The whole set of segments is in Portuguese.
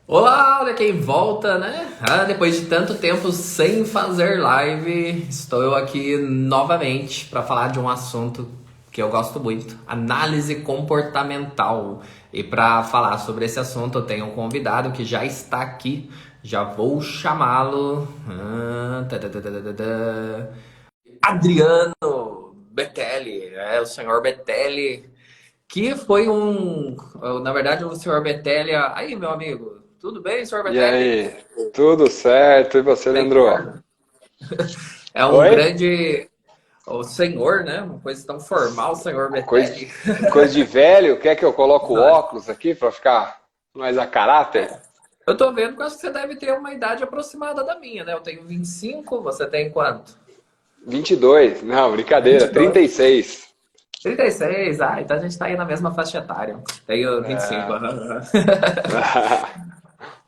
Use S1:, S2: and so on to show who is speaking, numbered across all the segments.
S1: Olá, olha quem volta, né? Depois de tanto tempo sem fazer live, estou eu aqui novamente para falar de um assunto que eu gosto muito, análise comportamental. E para falar sobre esse assunto, eu tenho um convidado que já está aqui. Já vou chamá-lo. Adriano Betelli, o senhor Betelli, que foi na verdade, o senhor Betelli. Aí, meu amigo, tudo bem, senhor
S2: E
S1: Betelli?
S2: aí, tudo certo? E você, Leandro?
S1: Senhor. É um
S2: Oi?
S1: grande. O senhor, né? Uma coisa tão formal, senhor
S2: Coisa,
S1: Betelli.
S2: coisa de velho? Quer que eu coloque o óculos aqui para ficar mais a caráter?
S1: Eu tô vendo que eu acho que você deve ter uma idade aproximada da minha, né? Eu tenho 25, você tem quanto?
S2: 22? Não, brincadeira,
S1: 22.
S2: 36.
S1: 36. Então a gente tá aí na mesma faixa etária. Tenho 25.
S2: É...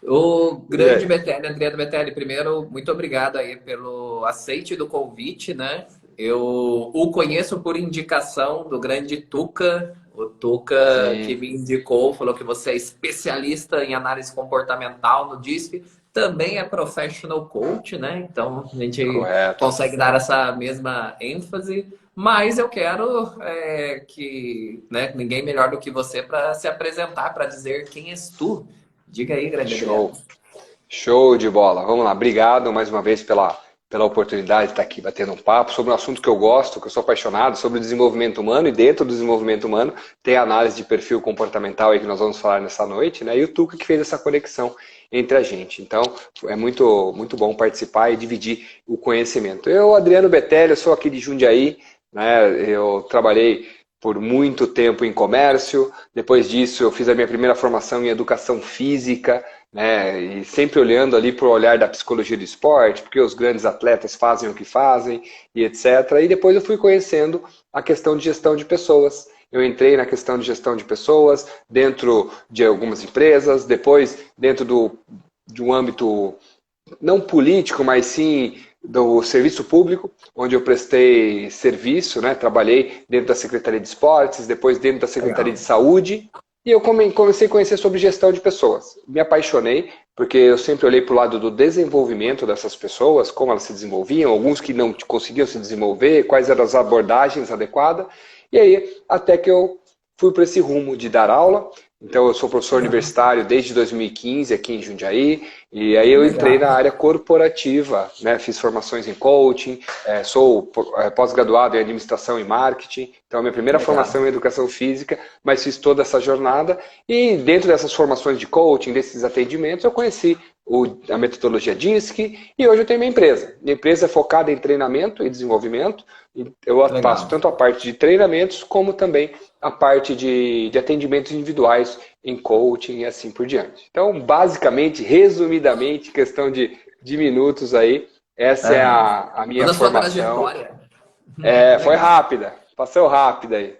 S1: O
S2: E
S1: grande
S2: aí?
S1: Betelli, Adriano Betelli, primeiro, muito obrigado aí pelo aceite do convite, né? Eu o conheço por indicação do grande Tuca, o Tuca que
S2: Sim,
S1: me indicou, falou que você é especialista em análise comportamental no DISC, também é professional coach, né? Então a gente
S2: correto.
S1: consegue dar essa mesma ênfase, mas eu quero que, né, ninguém melhor do que você para se apresentar, para dizer quem és tu. Diga aí, grande Adriano.
S2: Show. Show de bola. Vamos lá. Obrigado mais uma vez pela oportunidade de estar aqui batendo um papo sobre um assunto que eu gosto, que eu sou apaixonado, sobre o desenvolvimento humano. E dentro do desenvolvimento humano tem a análise de perfil comportamental aí que nós vamos falar nessa noite, né? E o Tuca que fez essa conexão entre a gente. Então, é muito, muito bom participar e dividir o conhecimento. Eu, Adriano Betelli, sou aqui de Jundiaí, né? Eu trabalhei por muito tempo em comércio. Depois disso, eu fiz a minha primeira formação em educação física, né? E sempre olhando ali para o olhar da psicologia do esporte, porque os grandes atletas fazem o que fazem e etc. E depois eu fui conhecendo a questão de gestão de pessoas. Eu entrei na questão de gestão de pessoas dentro de algumas empresas, depois dentro de um âmbito não político, mas sim do serviço público, onde eu prestei serviço, né? Trabalhei dentro da Secretaria de Esportes, depois dentro da Secretaria de
S1: Legal.
S2: Saúde, e eu comecei a conhecer sobre gestão de pessoas. Me apaixonei, porque eu sempre olhei para o lado do desenvolvimento dessas pessoas, como elas se desenvolviam, alguns que não conseguiam se desenvolver, quais eram as abordagens adequadas, e aí até que eu fui para esse rumo de dar aula. Então, eu sou professor
S1: Legal.
S2: universitário desde 2015 aqui em Jundiaí, e aí eu entrei na
S1: Legal.
S2: área corporativa, né? Fiz formações em coaching, sou pós-graduado em administração e marketing, então a minha primeira formação é em
S1: Legal.
S2: educação física, mas fiz toda essa jornada, e dentro dessas formações de coaching, desses atendimentos, eu conheci a metodologia DISC, e hoje eu tenho minha empresa. Minha empresa é focada em treinamento e desenvolvimento, e eu faço
S1: Legal.
S2: tanto a parte de treinamentos, como também a parte de atendimentos individuais em coaching e assim por diante. Então, basicamente, resumidamente, questão de minutos aí, essa é
S1: Aham.
S2: a minha
S1: Toda a sua
S2: formação.
S1: trajetória.
S2: Foi
S1: Legal.
S2: rápida, passou rápida aí.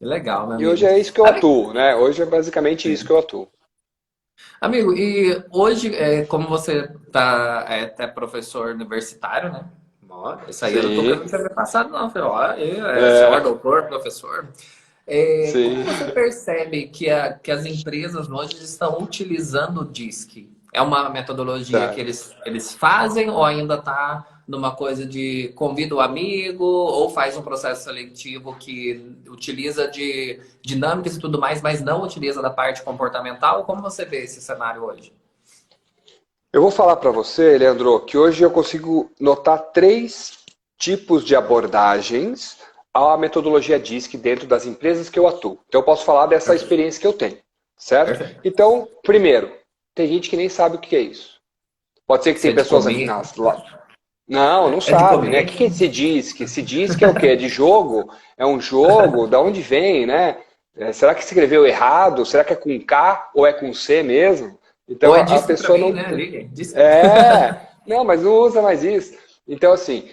S1: Legal, meu
S2: E hoje
S1: amigo.
S2: é isso que eu
S1: Ami-
S2: atuo, né? Hoje é basicamente isso que eu atuo.
S1: Amigo, e hoje, como você é professor universitário, né? Ó, isso aí eu não tô
S2: Sim,
S1: não tinha me passado, não. Falei, ó, aí, senhor
S2: é,
S1: doutor, professor. Como
S2: sim.
S1: você percebe que as empresas hoje estão utilizando o DISC? É uma metodologia que
S2: Tá.
S1: eles fazem ou ainda está numa coisa de convida o amigo ou faz um processo seletivo que utiliza de dinâmicas e tudo mais, mas não utiliza da parte comportamental? Como você vê esse cenário hoje?
S2: Eu vou falar para você, Leandro, que hoje eu consigo notar três tipos de abordagens à metodologia DISC dentro das empresas que eu atuo. Então eu posso falar dessa
S1: Perfeito.
S2: experiência que eu tenho, certo?
S1: Perfeito.
S2: Então, primeiro, tem gente que nem sabe o que é isso. Pode ser que
S1: Se
S2: tem
S1: é de
S2: pessoas aqui
S1: comer,
S2: não, não
S1: é de
S2: sabe, né? O que
S1: comer.
S2: que é esse DISC? Esse DISC é o quê? É de jogo? É um jogo? Da onde vem, né? Será que escreveu errado? Será que é com K ou é com C mesmo?
S1: Ou
S2: Então
S1: é
S2: a
S1: disque pra
S2: pessoa
S1: mim,
S2: não.
S1: né? Ali, disque.
S2: Não, mas não usa mais isso. Então, assim,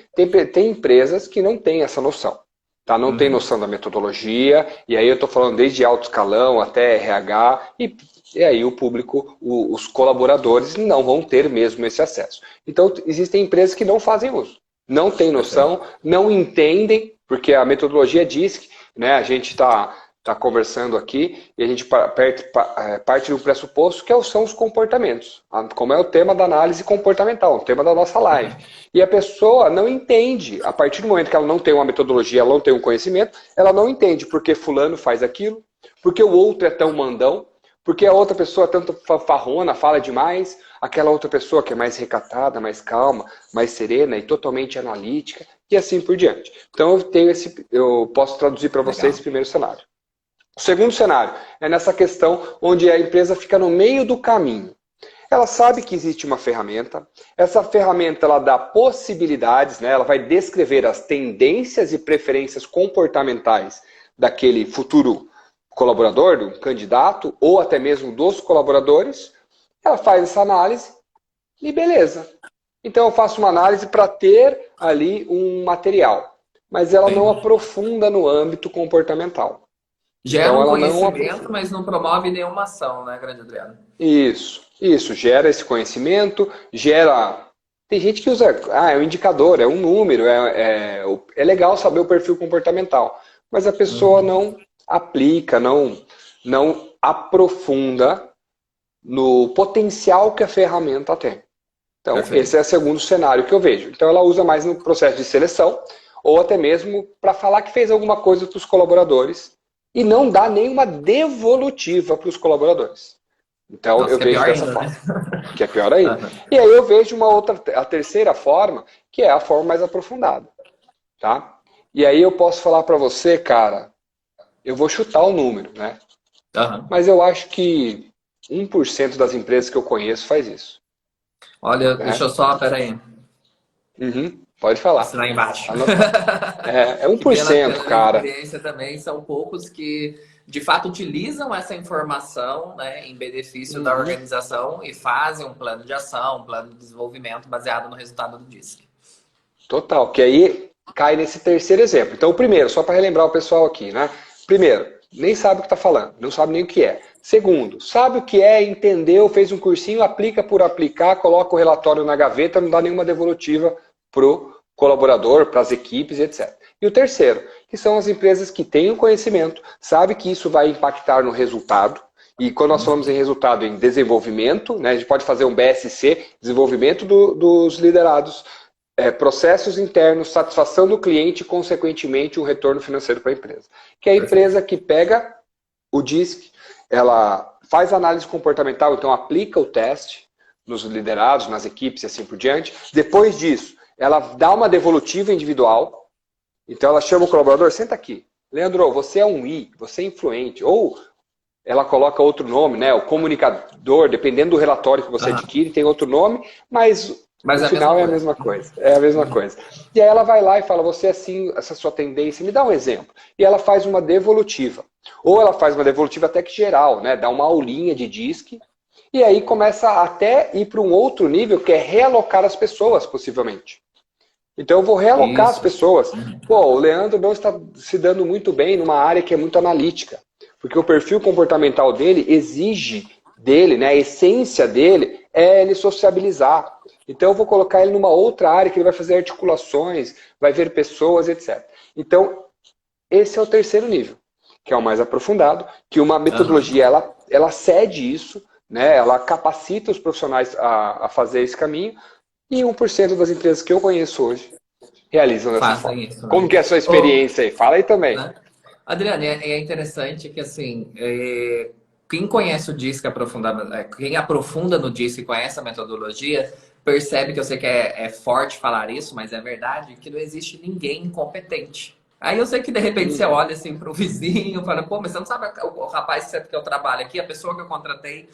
S2: tem empresas que não têm essa noção. Tá? Não tem
S1: Uhum.
S2: noção da metodologia, e aí eu estou falando desde alto escalão até RH, e aí o público, os colaboradores não vão ter mesmo esse acesso. Então, existem empresas que não fazem uso, não têm
S1: Perfeito.
S2: noção, não entendem, porque a metodologia diz que, né, a gente está está conversando aqui e a gente parte do pressuposto que são os comportamentos, como é o tema da análise comportamental, o tema da nossa live. E a pessoa não entende, a partir do momento que ela não tem uma metodologia, ela não tem um conhecimento, ela não entende porque fulano faz aquilo, porque o outro é tão mandão, porque a outra pessoa é tanto fanfarrona, fala demais, aquela outra pessoa que é mais recatada, mais calma, mais serena e totalmente analítica, e assim por diante. Então eu posso traduzir para vocês esse primeiro cenário. O segundo cenário é nessa questão onde a empresa fica no meio do caminho. Ela sabe que existe uma ferramenta, essa ferramenta ela dá possibilidades, né? Ela vai descrever as tendências e preferências comportamentais daquele futuro colaborador, do candidato, ou até mesmo dos colaboradores. Ela faz essa análise e beleza. Então eu faço uma análise para ter ali um material, mas ela não aprofunda no âmbito comportamental.
S1: Gera um conhecimento, mas não promove nenhuma ação, né, grande Adriano?
S2: Isso, gera esse conhecimento, gera... Tem gente que usa, é um indicador, é um número, é legal saber o perfil comportamental, mas a pessoa não aplica, não aprofunda no potencial que a ferramenta tem. Então, esse é o segundo cenário que eu vejo. Então, ela usa mais no processo de seleção, ou até mesmo para falar que fez alguma coisa para os colaboradores, e não dá nenhuma devolutiva para os colaboradores. Então, eu vejo dessa forma. Que é pior ainda. E aí eu vejo a terceira forma, que é a forma mais aprofundada. Tá? E aí eu posso falar para você, cara, eu vou chutar o número, né? Mas eu acho que 1% das empresas que eu conheço faz isso.
S1: Olha, deixa eu só, peraí.
S2: Pode falar.
S1: Assinar embaixo.
S2: É 1%, cara.
S1: A experiência também são poucos que, de fato, utilizam essa informação, né, em benefício da organização e fazem um plano de ação, um plano de desenvolvimento baseado no resultado do DISC.
S2: Total, que aí cai nesse terceiro exemplo. Então, o primeiro, só para relembrar o pessoal aqui, né? Primeiro, nem sabe o que está falando, não sabe nem o que é. Segundo, sabe o que é, entendeu, fez um cursinho, aplica por aplicar, coloca o relatório na gaveta, não dá nenhuma devolutiva para o colaborador, para as equipes, etc. E o terceiro, que são as empresas que têm o conhecimento, sabe que isso vai impactar no resultado, e quando nós falamos em resultado, em desenvolvimento, né, a gente pode fazer um BSC, desenvolvimento dos liderados, processos internos, satisfação do cliente e, consequentemente, um retorno financeiro para a empresa. Que é a empresa que pega o DISC, ela faz análise comportamental, então aplica o teste nos liderados, nas equipes e assim por diante. Depois disso, ela dá uma devolutiva individual, então ela chama o colaborador, senta aqui. Leandro, você é um I, você é influente. Ou ela coloca outro nome, né? O comunicador, dependendo do relatório que você adquire, tem outro nome, mas no final é a mesma coisa. É a mesma coisa. E aí ela vai lá e fala, você é assim, essa sua tendência, me dá um exemplo. E ela faz uma devolutiva. Ou ela faz uma devolutiva até que geral, né? Dá uma aulinha de DISC. E aí começa até ir para um outro nível, que é realocar as pessoas, possivelmente. Então eu vou realocar as pessoas. Pô, o Leandro não está se dando muito bem numa área que é muito analítica. Porque o perfil comportamental dele exige dele, né? A essência dele é ele sociabilizar. Então eu vou colocar ele numa outra área que ele vai fazer articulações, vai ver pessoas, etc. Então, esse é o terceiro nível, que é o mais aprofundado, que uma metodologia ela cede isso, né? Ela capacita os profissionais a fazer esse caminho, e 1% das empresas que eu conheço hoje realizam dessa forma. Isso, né? Como que é a sua experiência aí? Fala aí também.
S1: Né? Adriane, é interessante que assim, quem conhece o DISC quem aprofunda no DISC e conhece a metodologia, percebe que eu sei que é forte falar isso, mas é verdade, que não existe ninguém incompetente. Aí eu sei que de repente você olha assim para o vizinho e fala, pô, mas você não sabe o rapaz que eu trabalho aqui, a pessoa que eu contratei.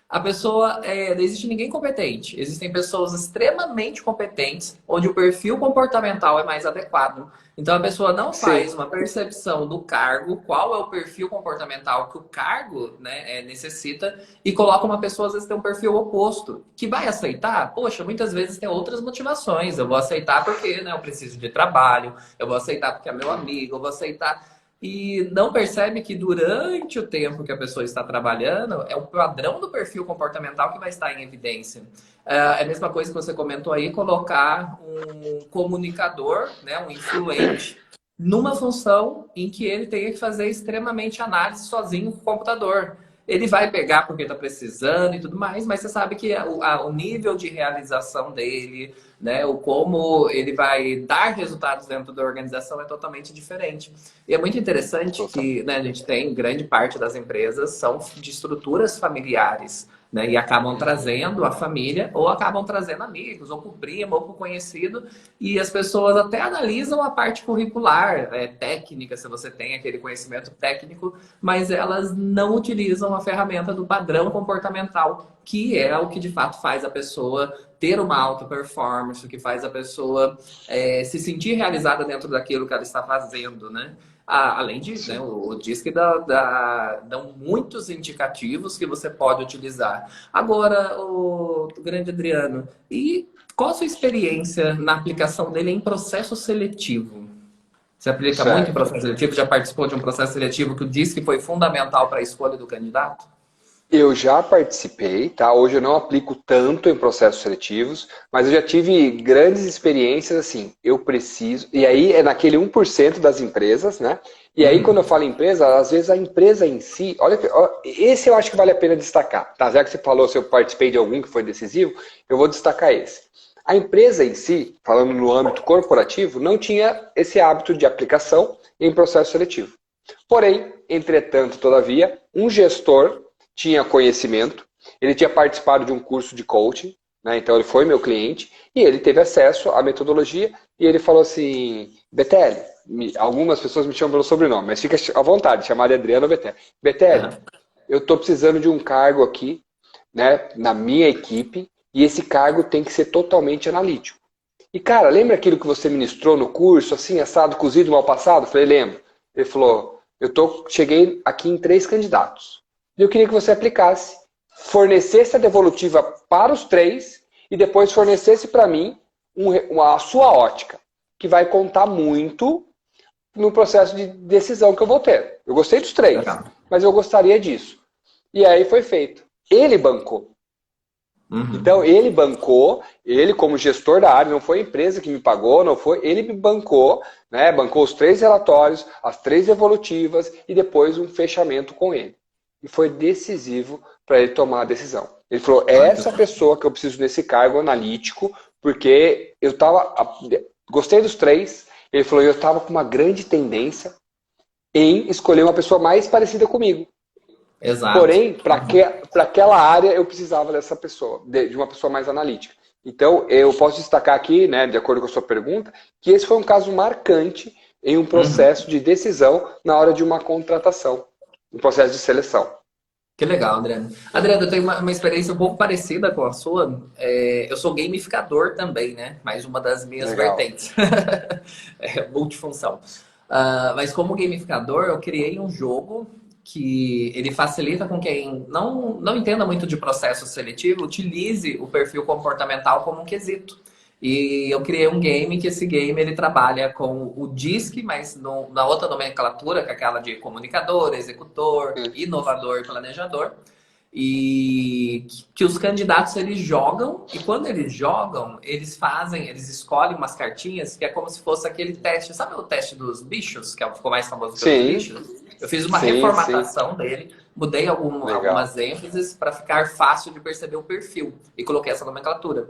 S1: A pessoa, não existe ninguém competente. Existem pessoas extremamente competentes, onde o perfil comportamental é mais adequado. Então a pessoa não faz uma percepção do cargo, qual é o perfil comportamental que o cargo, né, necessita, e coloca uma pessoa, às vezes, tem um perfil oposto, que vai aceitar. Poxa, muitas vezes tem outras motivações. Eu vou aceitar porque, né, eu preciso de trabalho, eu vou aceitar porque é meu amigo, eu vou aceitar. E não percebe que durante o tempo que a pessoa está trabalhando, é o padrão do perfil comportamental que vai estar em evidência. É a mesma coisa que você comentou aí, colocar um comunicador, né, um influente, numa função em que ele tenha que fazer extremamente análise sozinho com o computador. Ele vai pegar porque está precisando e tudo mais, mas você sabe que o nível de realização dele, né, o como ele vai dar resultados dentro da organização é totalmente diferente. E é muito interessante
S2: Total.
S1: que, né, a gente tem grande parte das empresas são de estruturas familiares. Né, e acabam trazendo a família, ou acabam trazendo amigos, ou por primo, ou por conhecido, e as pessoas até analisam a parte curricular, técnica, se você tem aquele conhecimento técnico, mas elas não utilizam a ferramenta do padrão comportamental, que é o que de fato faz a pessoa ter uma alta performance, o que faz a pessoa se sentir realizada dentro daquilo que ela está fazendo, né? Além de, né,
S2: Sim.
S1: o DISC dão muitos indicativos que você pode utilizar. Agora, o grande Adriano, e qual a sua experiência na aplicação dele em processo seletivo? Você aplica muito em
S2: Certo.
S1: processo seletivo? Já participou de um processo seletivo que diz que foi fundamental para a escolha do candidato?
S2: Eu já participei, tá? Hoje eu não aplico tanto em processos seletivos, mas eu já tive grandes experiências assim. Eu preciso. E aí é naquele 1% das empresas, né? E aí, quando eu
S1: Uhum.
S2: falo empresa, às vezes a empresa em si. Olha, esse eu acho que vale a pena destacar, tá? Já que você falou se eu participei de algum que foi decisivo, eu vou destacar esse. A empresa em si, falando no âmbito corporativo, não tinha esse hábito de aplicação em processo seletivo. Porém, entretanto, todavia, um gestor tinha conhecimento, ele tinha participado de um curso de coaching, né? Então ele foi meu cliente e ele teve acesso à metodologia e ele falou assim, Betelli, algumas pessoas me chamam pelo sobrenome, mas fica à vontade, chamar de Adriano Betelli. Betelli,
S1: Aham.
S2: eu estou precisando de um cargo aqui, né, na minha equipe e esse cargo tem que ser totalmente analítico. E cara, lembra aquilo que você ministrou no curso, assim, assado, cozido, mal passado? Eu falei, lembro. Ele falou, cheguei aqui em 3 candidatos. E eu queria que você aplicasse, fornecesse a devolutiva para os 3 e depois fornecesse para mim a sua ótica, que vai contar muito no processo de decisão que eu vou ter. Eu gostei dos 3,
S1: Legal.
S2: mas eu gostaria disso. E aí foi feito. Ele bancou. Então
S1: Uhum.
S2: ele bancou, ele como gestor da área, não foi a empresa que me pagou, não foi, ele me bancou, né? Bancou os 3 relatórios, as 3 devolutivas e depois um fechamento com ele. E foi decisivo para ele tomar a decisão. Ele falou: é
S1: Olha que
S2: essa pessoa que eu preciso nesse cargo analítico, porque gostei dos 3. Ele falou: eu estava com uma grande tendência em escolher uma pessoa mais parecida comigo.
S1: exato.
S2: Porém, para aquela área eu precisava dessa pessoa, de uma pessoa mais analítica. Então, eu posso destacar aqui, né, de acordo com a sua pergunta, que esse foi um caso marcante em um
S1: Uhum.
S2: processo de decisão na hora de uma contratação, um processo de seleção.
S1: Que legal, Adriano. Adriano, eu tenho uma experiência um pouco parecida com a sua. Eu sou gamificador também, né? Mais uma das minhas
S2: Legal.
S1: vertentes. Multifunção. Mas como gamificador, eu criei um jogo que ele facilita com quem não entenda muito de processo seletivo, utilize o perfil comportamental como um quesito. E eu criei um game que esse game ele trabalha com o DISC, mas na outra nomenclatura, que é aquela de comunicador, executor, inovador e planejador. E que os candidatos eles jogam, e quando eles jogam, eles escolhem umas cartinhas que é como se fosse aquele teste, sabe o teste dos bichos, que ficou mais famoso pelos
S2: Sim,
S1: bichos? Eu fiz uma
S2: sim, sim.
S1: reformatação dele, mudei
S2: Legal.
S1: algumas ênfases para ficar fácil de perceber o perfil e coloquei essa nomenclatura.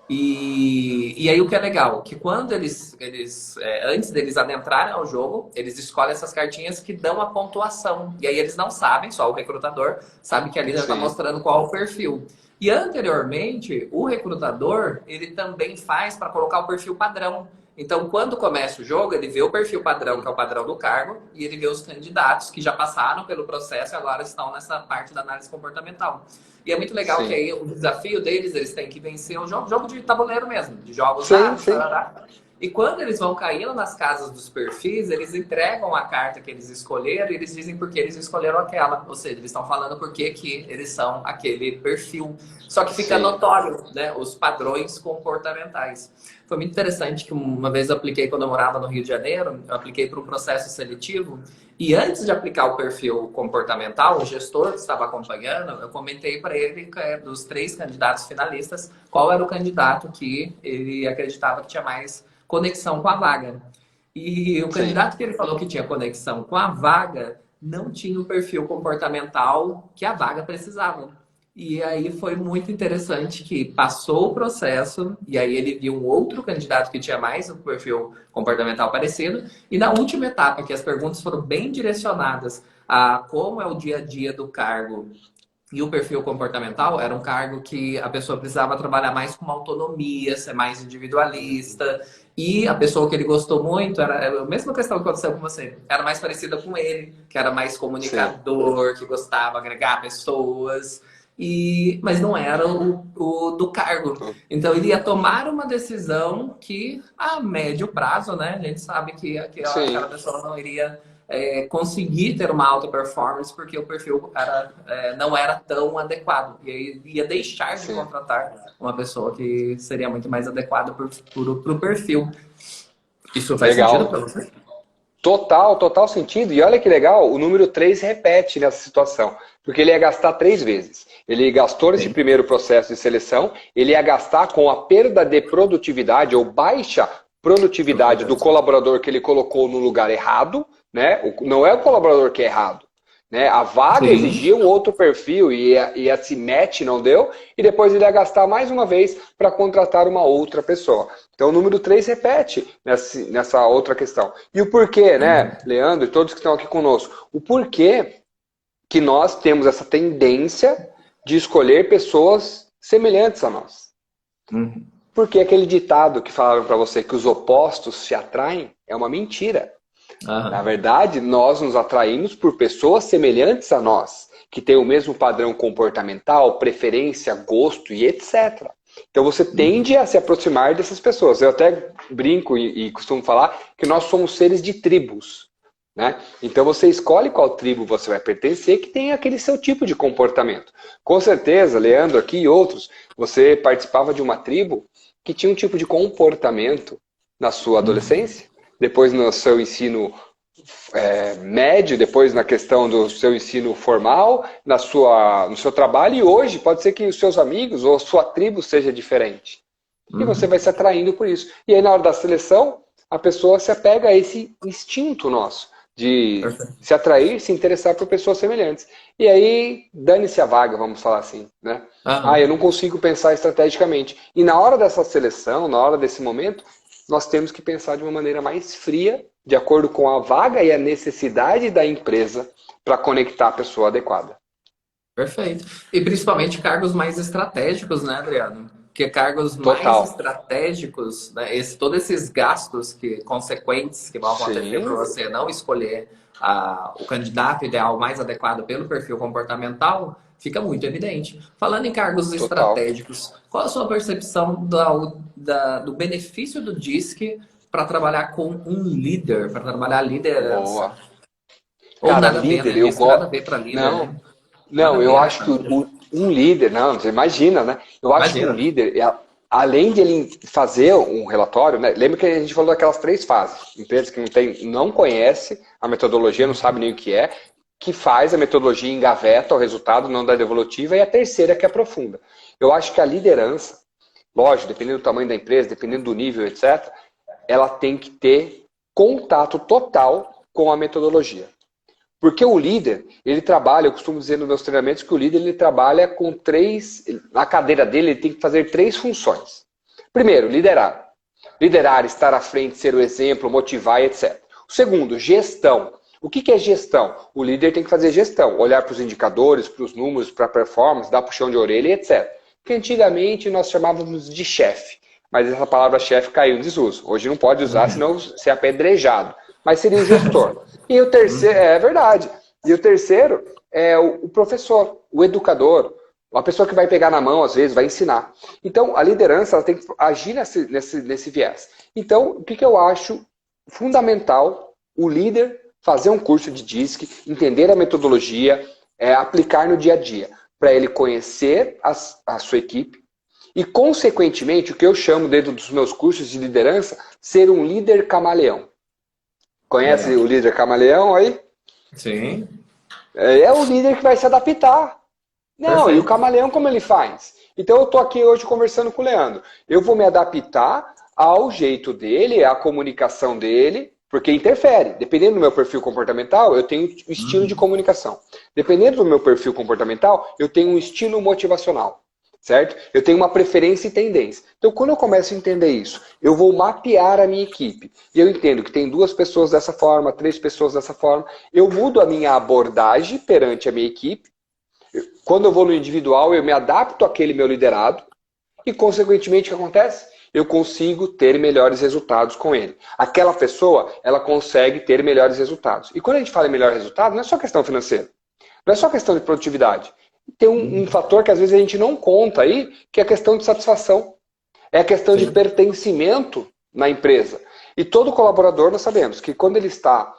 S1: E aí o que é legal, que quando antes deles adentrarem ao jogo, eles escolhem essas cartinhas que dão a pontuação. E aí eles não sabem, só o recrutador sabe que ali já está
S2: Sim,
S1: mostrando qual é o perfil. E anteriormente, o recrutador, ele também faz para colocar o perfil padrão. Então, quando começa o jogo, ele vê o perfil padrão, que é o padrão do cargo, e ele vê os candidatos que já passaram pelo processo e agora estão nessa parte da análise comportamental. E é muito legal que
S2: sim.
S1: aí o desafio deles, eles têm que vencer o jogo de tabuleiro mesmo, de jogos
S2: Sim,
S1: raros,
S2: sim.
S1: tarará. E quando eles vão caindo nas casas dos perfis, eles entregam a carta que eles escolheram e eles dizem por que eles escolheram aquela. Ou seja, eles estão falando por que eles são aquele perfil. Só que fica
S2: Sim.
S1: notório, né, os padrões comportamentais. Foi muito interessante que uma vez eu apliquei quando eu morava no Rio de Janeiro, eu apliquei para um processo seletivo e antes de aplicar o perfil comportamental, o gestor que estava acompanhando, eu comentei para ele, dos 3 candidatos finalistas, qual era o candidato que ele acreditava que tinha mais conexão com a vaga. E o
S2: Sim,
S1: candidato que ele falou que tinha conexão com a vaga não tinha o perfil comportamental que a vaga precisava. E aí foi muito interessante que passou o processo, e aí ele viu um outro candidato que tinha mais um perfil comportamental parecido, e na última etapa, que as perguntas foram bem direcionadas a como é o dia a dia do cargo e o perfil comportamental, era um cargo que a pessoa precisava trabalhar mais com uma autonomia, ser mais individualista. E a pessoa que ele gostou muito era a mesma questão que aconteceu com você. Era mais parecida com ele, que era mais
S2: sim.
S1: comunicador, que gostava de agregar pessoas. Mas não era o do cargo. Então ele ia tomar uma decisão que, a médio prazo, né? A gente sabe que aquela
S2: Sim.
S1: pessoa não iria conseguir ter uma alta performance porque o perfil não era tão adequado. E aí ia deixar de
S2: Sim.
S1: contratar uma pessoa que seria muito mais adequada para o perfil. Isso faz sentido para
S2: Legal.
S1: você?
S2: Total, total sentido. E olha que legal, o número 3 repete nessa situação, porque ele ia gastar 3 vezes. Ele gastou nesse
S1: Sim.
S2: primeiro processo de seleção, ele ia gastar com a perda de produtividade ou baixa produtividade do colaborador que ele colocou no lugar errado, né? Não é o colaborador que é errado, né? A vaga
S1: Sim.
S2: exigia um outro perfil e esse match não deu, e depois ele ia gastar mais uma vez para contratar uma outra pessoa. Então o número 3 repete nessa outra questão. E o porquê, né, Leandro e todos que estão aqui conosco? O porquê que nós temos essa tendência de escolher pessoas semelhantes a nós.
S1: Uhum.
S2: Porque aquele ditado que falaram para você que os opostos se atraem é uma mentira. Na
S1: Aham.
S2: verdade, nós nos atraímos por pessoas semelhantes a nós, que têm o mesmo padrão comportamental, preferência, gosto e etc. Então você
S1: Uhum.
S2: tende a se aproximar dessas pessoas. Eu até brinco e costumo falar que nós somos seres de tribos, né? Então você escolhe qual tribo você vai pertencer que tem aquele seu tipo de comportamento. Com certeza, Leandro aqui e outros, você participava de uma tribo que tinha um tipo de comportamento na sua
S1: Uhum.
S2: adolescência, depois no seu ensino médio, depois na questão do seu ensino formal, no seu trabalho, e hoje pode ser que os seus amigos ou sua tribo seja diferente. E você vai
S1: Uhum.
S2: se atraindo por isso. E aí na hora da seleção, a pessoa se apega a esse instinto nosso de
S1: Perfeito.
S2: se atrair, se interessar por pessoas semelhantes. E aí, dane-se a vaga, vamos falar assim, né? Ah, eu
S1: Aham.
S2: não consigo pensar estrategicamente. E na hora dessa seleção, na hora desse momento, nós temos que pensar de uma maneira mais fria, de acordo com a vaga e a necessidade da empresa para conectar a pessoa adequada.
S1: Perfeito. E principalmente cargos mais estratégicos, né, Adriano? Porque cargos mais
S2: Total.
S1: estratégicos, né, todos esses gastos consequentes que vão acontecer para
S2: Sim,
S1: você não escolher o candidato ideal mais adequado pelo perfil comportamental, fica muito evidente. Falando em cargos
S2: total.
S1: estratégicos, qual a sua percepção do benefício do DISC para trabalhar com um líder, para trabalhar a liderança?
S2: Boa.
S1: Ou
S2: Cara,
S1: nada a ver,
S2: líder,
S1: né?
S2: eu
S1: DISC nada a
S2: gosto.
S1: ver para líder,
S2: Não,
S1: né? Nada a
S2: não, eu
S1: ver, né?
S2: acho que um líder, não, você imagina, né? Eu acho que um
S1: Imagina.
S2: líder, além de ele fazer um relatório, né? Lembra que a gente falou daquelas 3 fases. Empresas que não conhece a metodologia, não sabe nem o que faz a metodologia engaveta o resultado, não dá devolutiva, e a terceira que aprofunda. Eu acho que a liderança, lógico, dependendo do tamanho da empresa, dependendo do nível, etc., ela tem que ter contato total com a metodologia. Porque o líder, ele trabalha, eu costumo dizer nos meus treinamentos que o líder ele trabalha com na cadeira dele ele tem que fazer 3 funções. Primeiro, liderar. Liderar, estar à frente, ser o exemplo, motivar, etc. O segundo, gestão. O que é gestão? O líder tem que fazer gestão, olhar para os indicadores, para os números, para a performance, dar puxão de orelha, etc. Que antigamente nós chamávamos de chefe, mas essa palavra chefe caiu em desuso. Hoje não pode usar, senão você é apedrejado. Mas seria o gestor. E o terceiro, é verdade. E o terceiro é o professor, o educador, uma pessoa que vai pegar na mão, às vezes, vai ensinar. Então, a liderança ela tem que agir nesse viés. Então, o que eu acho fundamental? O líder fazer um curso de DISC, entender a metodologia, aplicar no dia a dia, para ele conhecer a sua equipe e, consequentemente, o que eu chamo dentro dos meus cursos de liderança, ser um líder camaleão. Conhece
S1: Legal.
S2: o líder camaleão aí?
S1: Sim,
S2: É o líder que vai se adaptar. Não, e o
S1: perfeito.
S2: camaleão como ele faz? Então eu estou aqui hoje conversando com o Leandro. Eu vou me adaptar ao jeito dele, à comunicação dele, Porque interfere. Dependendo do meu perfil comportamental, eu tenho um estilo de comunicação. Dependendo do meu perfil comportamental, eu tenho um estilo motivacional. Certo? Eu tenho uma preferência e tendência. Então, quando eu começo a entender isso, eu vou mapear a minha equipe. E eu entendo que tem 2 pessoas dessa forma, 3 pessoas dessa forma. Eu mudo a minha abordagem perante a minha equipe. Quando eu vou no individual, eu me adapto àquele meu liderado. E, consequentemente, o que acontece? Eu consigo ter melhores resultados com ele. Aquela pessoa, ela consegue ter melhores resultados. E quando a gente fala em melhor resultado, não é só questão financeira. Não é só questão de produtividade. Tem um fator que às vezes a gente não conta aí, que é a questão de satisfação. É a questão de pertencimento na empresa. E todo colaborador, nós sabemos que quando ele está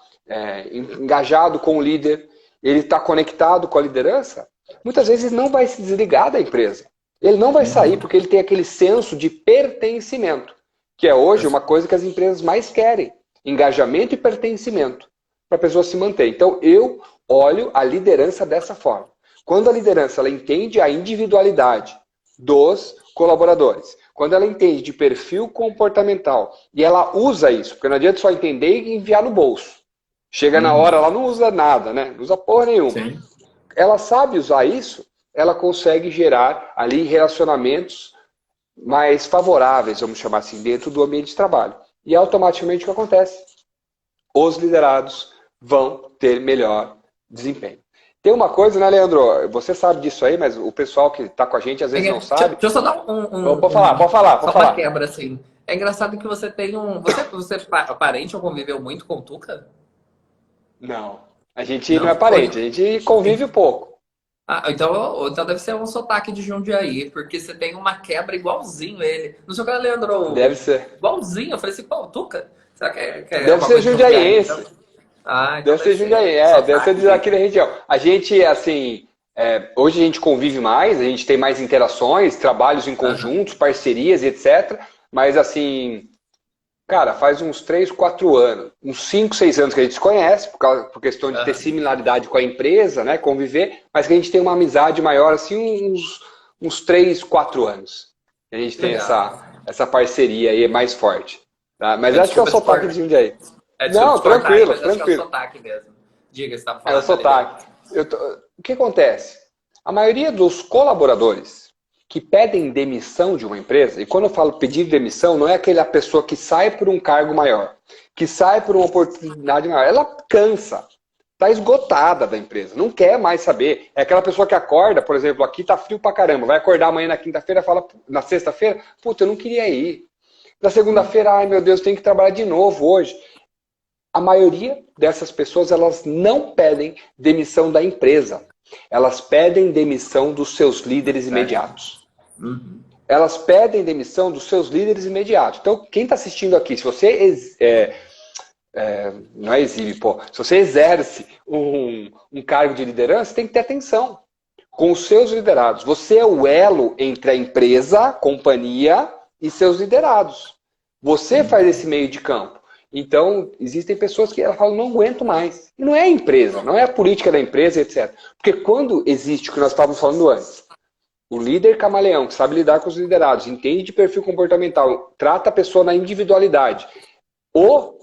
S2: engajado com o líder, ele está conectado com a liderança, muitas vezes não vai se desligar da empresa. Ele não vai sair porque ele tem aquele senso de pertencimento, que é hoje uma coisa que as empresas mais querem. Engajamento e pertencimento, para a pessoa se manter. Então, eu olho a liderança dessa forma. Quando a liderança ela entende a individualidade dos colaboradores, quando ela entende de perfil comportamental e ela usa isso, porque não adianta só entender e enviar no bolso. Chega na hora, ela não usa nada, né? Não usa porra nenhuma.
S1: Sim.
S2: Ela sabe usar isso, ela consegue gerar ali relacionamentos mais favoráveis, vamos chamar assim, dentro do ambiente de trabalho. E automaticamente o que acontece? Os liderados vão ter melhor desempenho. Tem uma coisa, né, Leandro? Você sabe disso aí, mas o pessoal que está com a gente às vezes não sabe.
S1: Deixa eu só dar
S2: Pode falar.
S1: só uma quebra, assim. É engraçado que você tem um... Você é parente ou conviveu muito com o Tuca?
S2: Não. A gente não é parente, a gente convive um pouco.
S1: Ah, então deve ser um sotaque de Jundiaí, porque você tem uma quebra igualzinho ele. Não sei o que, Leandro.
S2: Deve ser.
S1: Igualzinho. Eu falei assim, pô, Tuca? Será que é
S2: Deve ser jundiaiense.
S1: Então
S2: Deve ser jundiaiense, deve ser daqui da região. A gente, assim, hoje a gente convive mais, a gente tem mais interações, trabalhos em conjuntos, parcerias, etc. Mas, assim, cara, faz uns 3, 4 anos, uns 5, 6 anos que a gente se conhece, por questão de ter similaridade com a empresa, né, conviver, mas que a gente tem uma amizade maior, assim, uns 3, 4 anos. A gente tem essa parceria aí mais forte. Tá? Mas acho que é o sotaque de Jundiaí. Não, tranquilo,
S1: mas acho que é o sotaque mesmo. Diga, você estava falando.
S2: É o sotaque. O que acontece? A maioria dos colaboradores que pedem demissão de uma empresa, e quando eu falo pedir demissão, não é aquela pessoa que sai por um cargo maior, que sai por uma oportunidade maior. Ela cansa, está esgotada da empresa, não quer mais saber. É aquela pessoa que acorda, por exemplo, aqui tá frio pra caramba, vai acordar amanhã na quinta-feira, fala na sexta-feira, puta, eu não queria ir. Na segunda-feira, ai meu Deus, tenho que trabalhar de novo hoje. A maioria dessas pessoas, elas não pedem demissão da empresa. Elas pedem demissão dos seus líderes imediatos. Elas pedem demissão dos seus líderes imediatos. Então, quem está assistindo aqui, se você não é exibe, pô. Se você exerce um cargo de liderança, tem que ter atenção com os seus liderados. Você é o elo entre a empresa, a companhia e seus liderados. Você faz esse meio de campo. Então, existem pessoas que elas falam, não aguento mais. E não é a empresa, não é a política da empresa, etc. Porque quando existe o que nós estávamos falando antes, o líder camaleão, que sabe lidar com os liderados, entende de perfil comportamental, trata a pessoa na individualidade. O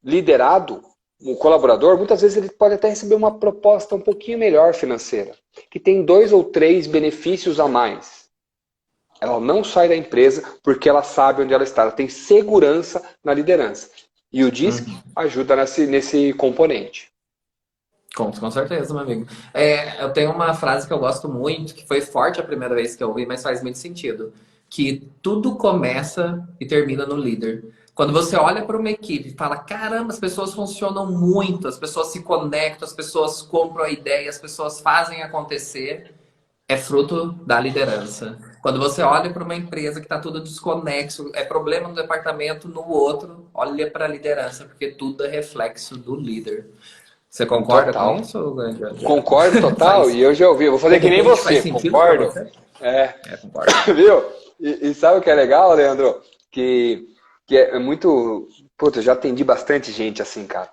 S2: liderado, o colaborador, muitas vezes ele pode até receber uma proposta um pouquinho melhor financeira, que tem 2 ou 3 benefícios a mais. Ela não sai da empresa porque ela sabe onde ela está, ela tem segurança na liderança. E o DISC ajuda nesse componente.
S1: Com certeza, meu amigo. Eu tenho uma frase que eu gosto muito, que foi forte a primeira vez que eu ouvi, mas faz muito sentido. Que tudo começa e termina no líder. Quando você olha para uma equipe e fala, caramba, as pessoas funcionam muito, as pessoas se conectam, as pessoas compram a ideia, as pessoas fazem acontecer, é fruto da liderança. Quando você olha para uma empresa que está tudo desconexo, é problema no departamento, no outro, olha para a liderança, porque tudo é reflexo do líder. Você concorda
S2: Total.
S1: com isso, Gandhi?
S2: Concordo total, e eu já ouvi. Eu vou fazer que nem você, concordo.
S1: Você?
S2: Concordo. Viu? E sabe o que é legal, Leandro? Que é muito... Puta, eu já atendi bastante gente assim, cara.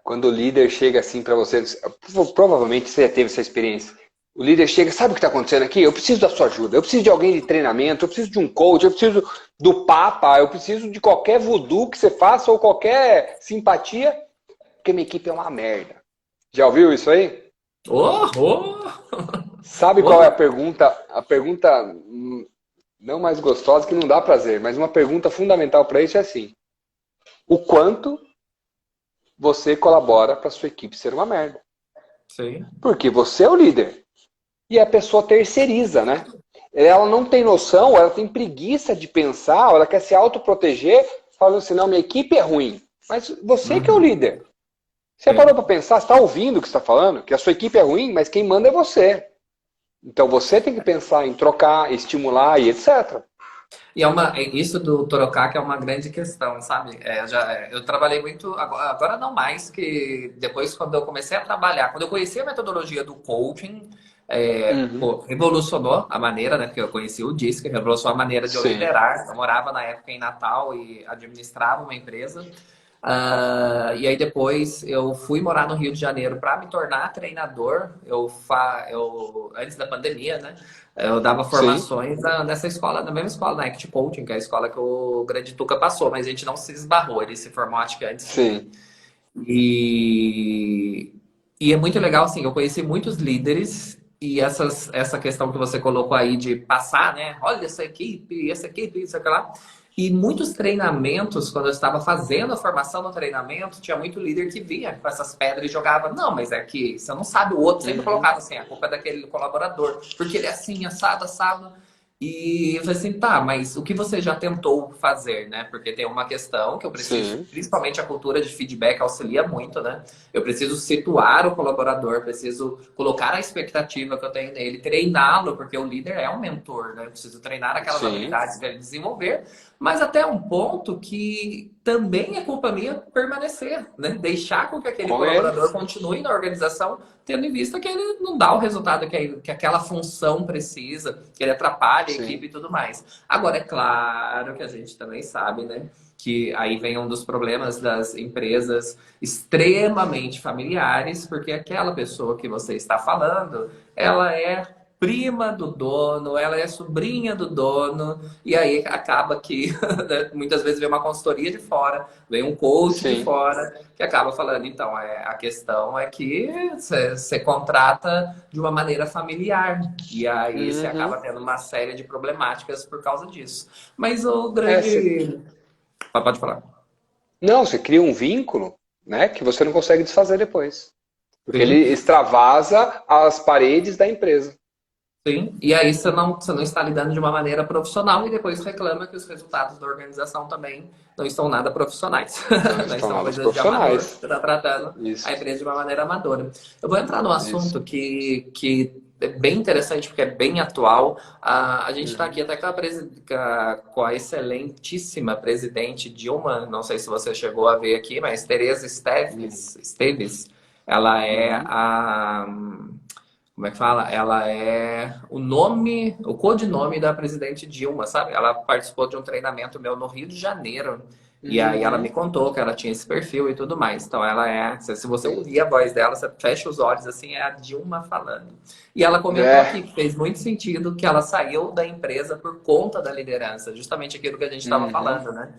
S2: Quando o líder chega assim pra você... Provavelmente você já teve essa experiência. O líder chega, sabe o que está acontecendo aqui? Eu preciso da sua ajuda, eu preciso de alguém de treinamento, eu preciso de um coach, eu preciso do papa, eu preciso de qualquer voodoo que você faça ou qualquer simpatia, porque minha equipe é uma merda. Já ouviu isso aí?
S1: Oh, oh,
S2: Sabe qual é
S1: oh.
S2: a pergunta? A pergunta não mais gostosa, que não dá prazer, mas uma pergunta fundamental para isso é assim: o quanto você colabora para sua equipe ser uma merda?
S1: Sim.
S2: Porque você é o líder. E a pessoa terceiriza, né? Ela não tem noção, ela tem preguiça de pensar, ela quer se autoproteger, falando assim, não, minha equipe é ruim. Mas você que é o
S1: Uhum.
S2: líder. Você
S1: Sim.
S2: parou para pensar, você está ouvindo o que você está falando? Que a sua equipe é ruim, mas quem manda é você. Então você tem que pensar em trocar, estimular e etc.
S1: E isso do trocar que é uma grande questão, sabe? Eu trabalhei muito, agora não mais, que depois quando eu comecei a trabalhar, quando eu conheci a metodologia do coaching,
S2: Uhum.
S1: pô, revolucionou a maneira, né? Porque eu conheci o DISC, revolucionou a maneira de eu
S2: Sim,
S1: liderar. Eu morava na época em Natal e administrava uma empresa. E aí depois eu fui morar no Rio de Janeiro para me tornar treinador. Antes da pandemia, né? Eu dava
S2: sim,
S1: formações nessa escola, na mesma escola, na Act Coaching, que é a escola que o Grande Tuca passou, mas a gente não se esbarrou, ele se formou acho que antes de mim.
S2: sim.
S1: E, e é muito legal, assim, eu conheci muitos líderes e essa questão que você colocou aí de passar, né? Olha essa equipe, isso, aquilo lá. E muitos treinamentos, quando eu estava fazendo a formação no treinamento, tinha muito líder que vinha com essas pedras e jogava. Não, mas é que você não sabe o outro, sempre
S2: Uhum.
S1: colocava assim, a culpa é daquele colaborador, porque ele é assim, assado, assado. E eu falei assim, tá, mas o que você já tentou fazer, né? Porque tem uma questão que eu preciso,
S2: Sim,
S1: principalmente a cultura de feedback auxilia muito, né? Eu preciso situar o colaborador, preciso colocar a expectativa que eu tenho nele, treiná-lo, porque o líder é um mentor, né? Eu preciso treinar aquelas
S2: sim.
S1: habilidades para ele desenvolver, mas até um ponto que também é culpa minha permanecer, né? Deixar com que aquele
S2: Com ele.
S1: colaborador continue na organização, tendo em vista que ele não dá o resultado que aquela função precisa, que ele atrapalha a
S2: Sim.
S1: equipe e tudo mais. Agora, é claro que a gente também sabe, né? Que aí vem um dos problemas das empresas extremamente familiares, porque aquela pessoa que você está falando, ela é prima do dono, ela é sobrinha do dono, e aí acaba que né, muitas vezes vem uma consultoria de fora, vem um coach de
S2: Sim.
S1: fora, que acaba falando, então, a questão é que você contrata de uma maneira familiar, e aí você
S2: Uhum.
S1: acaba tendo uma série de problemáticas por causa disso. Mas o
S2: É, se-
S1: grande... Pode falar.
S2: Não, você cria um vínculo, né, que você não consegue desfazer depois. Porque ele
S1: Sim.
S2: extravasa as paredes da empresa.
S1: Sim, e aí você não está lidando de uma maneira profissional e depois reclama que os resultados da organização também não estão nada profissionais.
S2: Não
S1: Né?
S2: estão
S1: São
S2: nada
S1: coisas de amador, você
S2: profissionais.
S1: está tratando a
S2: Isso,
S1: empresa de uma maneira amadora. Eu vou entrar num
S2: isso.
S1: assunto que é bem interessante, porque é bem atual. A gente está
S2: Uhum.
S1: aqui até com a excelentíssima presidente Dilma, não sei se você chegou a ver aqui, mas Tereza
S2: Uhum.
S1: Esteves, ela é
S2: Uhum.
S1: a como é que fala? Ela é o codinome da presidente Dilma, sabe? Ela participou de um treinamento meu no Rio de Janeiro. E aí ela me
S2: Uhum.
S1: contou que ela tinha esse perfil e tudo mais. Então ela se você
S2: Sim.
S1: ouvir a voz dela, você fecha os olhos assim, é a Dilma falando. E ela comentou aqui
S2: É.
S1: que fez muito sentido que ela saiu da empresa por conta da liderança, justamente aquilo que a gente estava
S2: Uhum.
S1: falando, né?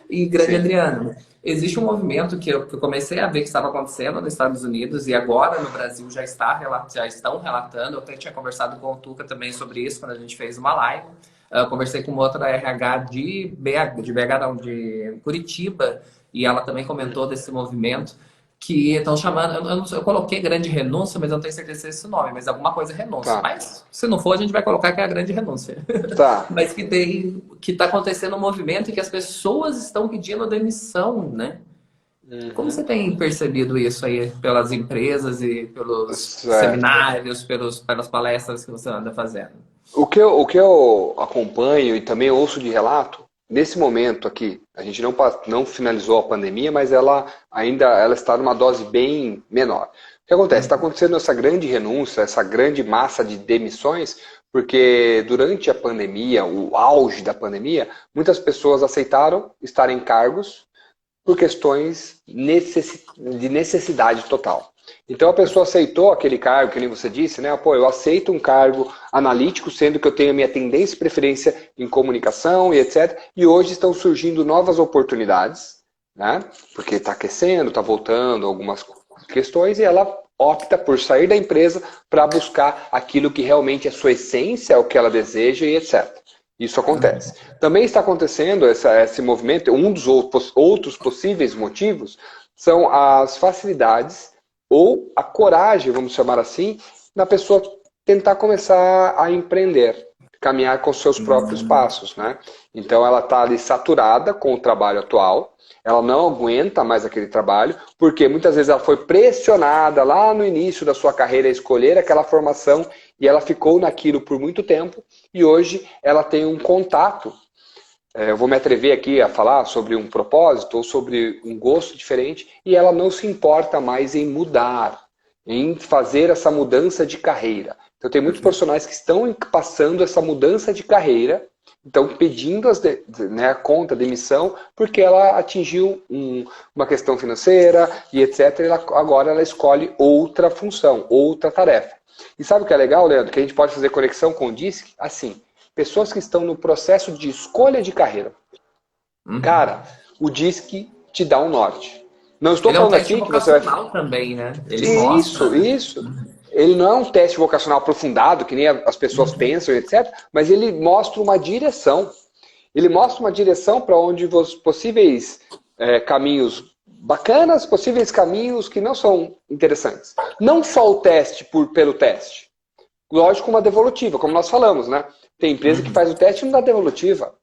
S1: E grande
S2: Sim.
S1: Adriano, existe um movimento que eu comecei a ver que estava acontecendo nos Estados Unidos e agora no Brasil já estão relatando. Eu até tinha conversado com o Tuca também sobre isso quando a gente fez uma live. Eu conversei com outra RH de BH, não, de Curitiba, e ela também comentou desse movimento que estão chamando. Eu coloquei grande renúncia, mas eu não tenho certeza se é esse nome, mas alguma coisa é renúncia.
S2: Tá.
S1: Mas se não for, a gente vai colocar que é a grande renúncia.
S2: Tá.
S1: Mas que está acontecendo um movimento e que as pessoas estão pedindo demissão, né? Como você
S2: Uhum.
S1: tem percebido isso aí pelas empresas e pelos
S2: Certo.
S1: seminários, pelas palestras que você anda fazendo?
S2: O que eu acompanho e também ouço de relato, nesse momento aqui, a gente não finalizou a pandemia, mas ela está numa dose bem menor. O que acontece? Está
S1: Hum.
S2: acontecendo essa grande renúncia, essa grande massa de demissões, porque durante a pandemia, o auge da pandemia, muitas pessoas aceitaram estar em cargos por questões de necessidade total. Então a pessoa aceitou aquele cargo, que nem você disse, né? Pô, eu aceito um cargo analítico, sendo que eu tenho a minha tendência e preferência em comunicação e etc. E hoje estão surgindo novas oportunidades, né? Porque está aquecendo, está voltando algumas questões, e ela opta por sair da empresa para buscar aquilo que realmente é sua essência, o que ela deseja e etc. Isso acontece. Também está acontecendo esse movimento, um dos outros possíveis motivos são as facilidades ou a coragem, vamos chamar assim, na pessoa tentar começar a empreender, caminhar com os seus próprios passos, né? Então ela está ali saturada com o trabalho atual, ela não aguenta mais aquele trabalho, porque muitas vezes ela foi pressionada lá no início da sua carreira a escolher aquela formação e ela ficou naquilo por muito tempo e hoje ela tem um contato. Eu vou me atrever aqui a falar sobre um propósito ou sobre um gosto diferente e ela não se importa mais em mudar, em fazer essa mudança de carreira. Então tem muitos profissionais que estão passando essa mudança de carreira, estão pedindo a conta, a demissão, porque ela atingiu uma questão financeira e etc. E agora ela escolhe outra função, outra tarefa. E sabe o que é legal, Leandro? Que a gente pode fazer conexão com o DISC assim. Pessoas que estão no processo de escolha de carreira. Cara, o DISC te dá um norte. Não estou
S1: Ele é um
S2: falando
S1: teste
S2: aqui que você vai...
S1: vocacional também, né? Ele mostra, né?
S2: Isso. Ele não é um teste vocacional aprofundado, que nem as pessoas pensam, etc. Mas ele mostra uma direção. Ele mostra uma direção para onde os possíveis caminhos bacanas, possíveis caminhos que não são interessantes. Não só o teste pelo teste. Lógico, uma devolutiva, como nós falamos, né? Tem empresa que faz o teste e não dá devolutiva.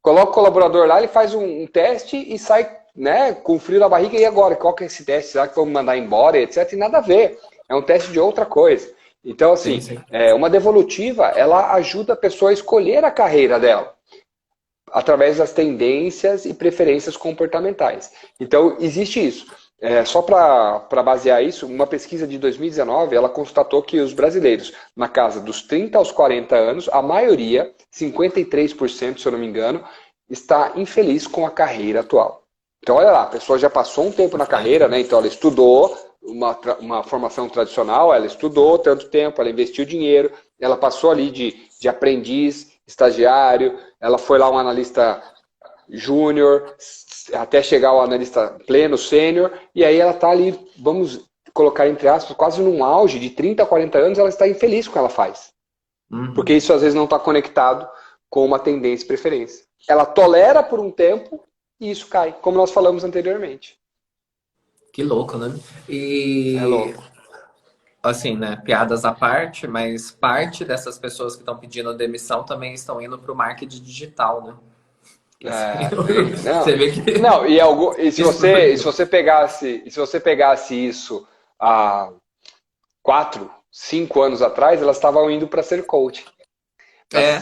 S2: Coloca o colaborador lá, ele faz um teste e sai, né, com frio na barriga. E agora? Qual que é esse teste? Será que vão me mandar embora, etc? E nada a ver. É um teste de outra coisa. Então, assim,
S1: Sim.
S2: uma devolutiva, ela ajuda a pessoa a escolher a carreira dela através das tendências e preferências comportamentais. Então, existe isso. Só para basear isso, uma pesquisa de 2019, ela constatou que os brasileiros, na casa dos 30 aos 40 anos, a maioria, 53%, se eu não me engano, está infeliz com a carreira atual. Então, olha lá, a pessoa já passou um tempo na carreira, né? Então ela estudou uma formação tradicional, ela estudou tanto tempo, ela investiu dinheiro, ela passou ali de aprendiz, estagiário, ela foi lá um analista júnior, até chegar ao analista pleno, sênior, e aí ela está ali, vamos colocar entre aspas, quase num auge de 30 a 40 anos, ela está infeliz com o que ela faz. Porque isso às vezes não está conectado com uma tendência e preferência. Ela tolera por um tempo e isso cai, como nós falamos anteriormente.
S1: Que louco, né? E
S2: É louco.
S1: assim, né? Piadas à parte, mas parte dessas pessoas que estão pedindo demissão também estão indo para o marketing digital, né? Você vê que
S2: Não, e se você pegasse isso há 4, 5 anos atrás, elas estavam indo para ser coach.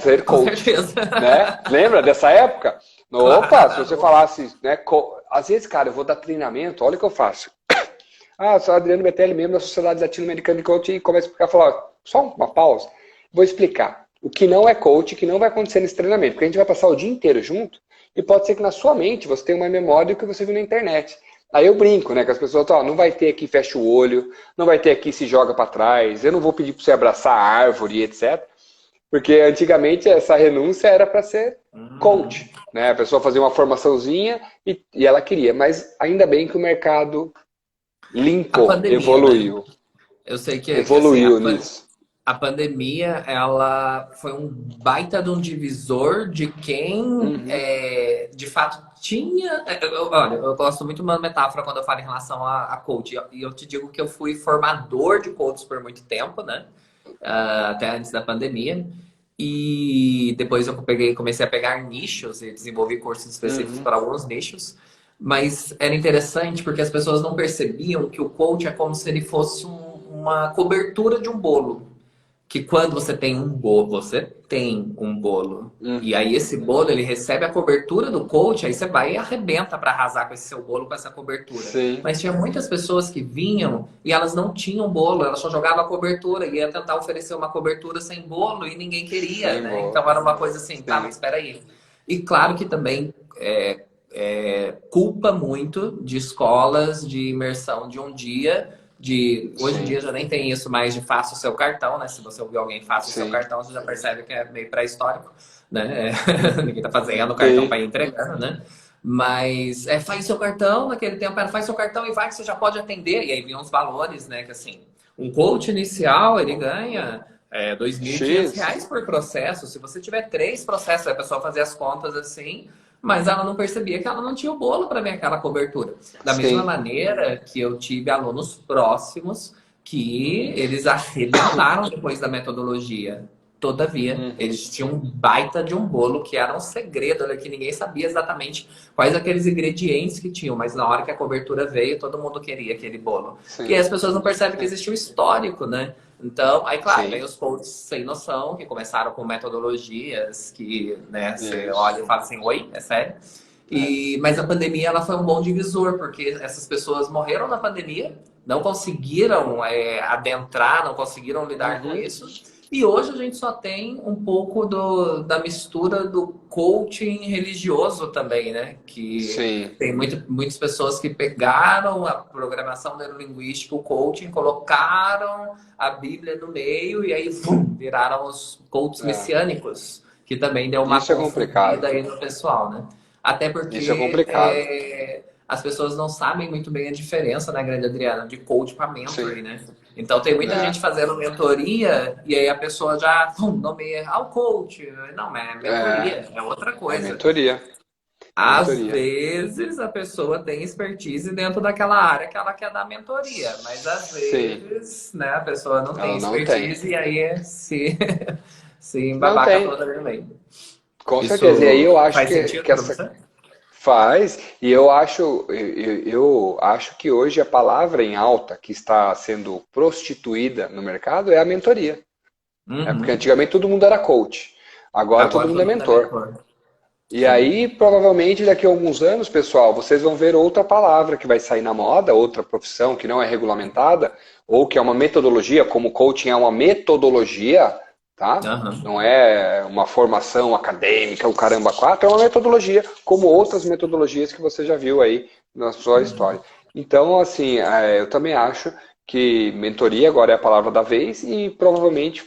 S2: Ser
S1: com
S2: coach,
S1: certeza.
S2: né? Lembra dessa época?
S1: Claro.
S2: Opa, se você falasse, né? Às vezes, cara, eu vou dar treinamento, olha o que eu faço. Eu sou Adriano Betelli, membro da Sociedade Latino-Americana de Coaching, e começo a explicar, falar, só uma pausa, vou explicar o que não é coach, o que não vai acontecer nesse treinamento, porque a gente vai passar o dia inteiro junto, e pode ser que na sua mente você tenha uma memória do que você viu na internet. Aí eu brinco, né, que as pessoas falam, não vai ter aqui fecha o olho, não vai ter aqui se joga para trás, eu não vou pedir para você abraçar a árvore, etc. Porque antigamente essa renúncia era para ser coach, né? A pessoa fazia uma formaçãozinha e ela queria, mas ainda bem que o mercado limpou,
S1: pandemia,
S2: evoluiu.
S1: Né? Eu sei que
S2: Evoluiu
S1: assim,
S2: nisso.
S1: A pandemia, ela foi um baita de um divisor de quem de fato tinha. Olha, eu gosto muito de uma metáfora quando eu falo em relação a coach. E eu te digo que eu fui formador de coaches por muito tempo, né? Até antes da pandemia. E depois eu comecei a pegar nichos e desenvolvi cursos específicos para alguns nichos. Mas era interessante porque as pessoas não percebiam que o coach é como se ele fosse uma cobertura de um bolo. Que quando você tem um bolo, você tem um bolo. E aí esse bolo, ele recebe a cobertura do coach, aí você vai e arrebenta para arrasar com esse seu bolo, com essa cobertura.
S2: Sim.
S1: Mas tinha muitas pessoas que vinham e elas não tinham bolo, elas só jogavam a cobertura e ia tentar oferecer uma cobertura sem bolo e ninguém queria, né? Então era uma coisa assim, tá, mas espera aí. E claro que também culpa muito de escolas de imersão de um dia Hoje em dia
S2: Sim,
S1: já nem tem isso mais de faça o seu cartão, né? Se você ouvir alguém faça o seu
S2: sim,
S1: cartão, você já percebe que é meio pré-histórico, né? Ninguém tá fazendo o cartão para
S2: sim,
S1: ir entregando, né? Mas faz seu cartão, naquele tempo era faz seu cartão e vai que você já pode atender. E aí vinham os valores, né? Que assim, um coach inicial, ele ganha
S2: X,
S1: R$ 2.500 por processo. Se você tiver 3 processos, a pessoa fazer as contas assim, mas ela não percebia que ela não tinha o bolo para ver aquela cobertura. Da mesma
S2: sim,
S1: maneira que eu tive alunos próximos que eles arrebentaram depois da metodologia. Todavia,
S2: uhum,
S1: eles tinham um baita de um bolo que era um segredo, né, que ninguém sabia exatamente quais aqueles ingredientes que tinham, mas na hora que a cobertura veio, todo mundo queria aquele bolo. E aí
S2: sim,
S1: as pessoas não percebem que
S2: sim,
S1: existe um histórico, né? Então, aí claro, vem
S2: sim,
S1: os coaches sem noção, que começaram com metodologias que, né, você olha e
S2: isso,
S1: fala assim, oi, é sério?
S2: é,
S1: Mas a pandemia ela foi um bom divisor, porque essas pessoas morreram na pandemia, não conseguiram adentrar, não conseguiram lidar com
S2: uhum,
S1: isso. E hoje a gente só tem um pouco da mistura do coaching religioso também, né? Que
S2: sim,
S1: tem muitas pessoas que pegaram a programação neurolinguística, o coaching, colocaram a Bíblia no meio e aí viraram os coaches
S2: é.
S1: messiânicos, que também deu uma
S2: Isso é complicado,
S1: confundida aí no pessoal, né? Até
S2: isso é
S1: porque
S2: complicado,
S1: as pessoas não sabem muito bem a diferença, né, grande Adriana, de coach para mentoring,
S2: sim,
S1: né? Então tem muita gente
S2: é,
S1: fazendo mentoria e aí a pessoa já nomeia o coach. Não, mas é
S2: é,
S1: mentoria, é outra
S2: é
S1: coisa.
S2: mentoria,
S1: Às
S2: mentoria,
S1: vezes a pessoa tem expertise dentro daquela área que ela quer dar mentoria, mas às
S2: sim,
S1: vezes, né, a pessoa não tem
S2: ela não tem,
S1: expertise e aí se
S2: não
S1: embabaca
S2: tem,
S1: toda também.
S2: com certeza, e aí
S1: Isso
S2: eu acho
S1: faz
S2: que
S1: sentido para
S2: essa
S1: você?
S2: faz, e eu acho que hoje a palavra em alta que está sendo prostituída no mercado é a mentoria. É porque
S1: Uhum.
S2: antigamente todo mundo era coach, agora todo
S1: Agora
S2: mundo é
S1: todo mundo é
S2: mentor.
S1: mentor.
S2: E
S1: Sim.
S2: aí, provavelmente, daqui a alguns anos, pessoal, vocês vão ver outra palavra que vai sair na moda, outra profissão que não é regulamentada, ou que é uma metodologia, como coaching é uma metodologia, tá?
S1: Aham.
S2: Não é uma formação acadêmica, o caramba quatro, é uma metodologia, como outras metodologias que você já viu aí na sua história. Então, assim, eu também acho que mentoria agora é a palavra da vez e provavelmente,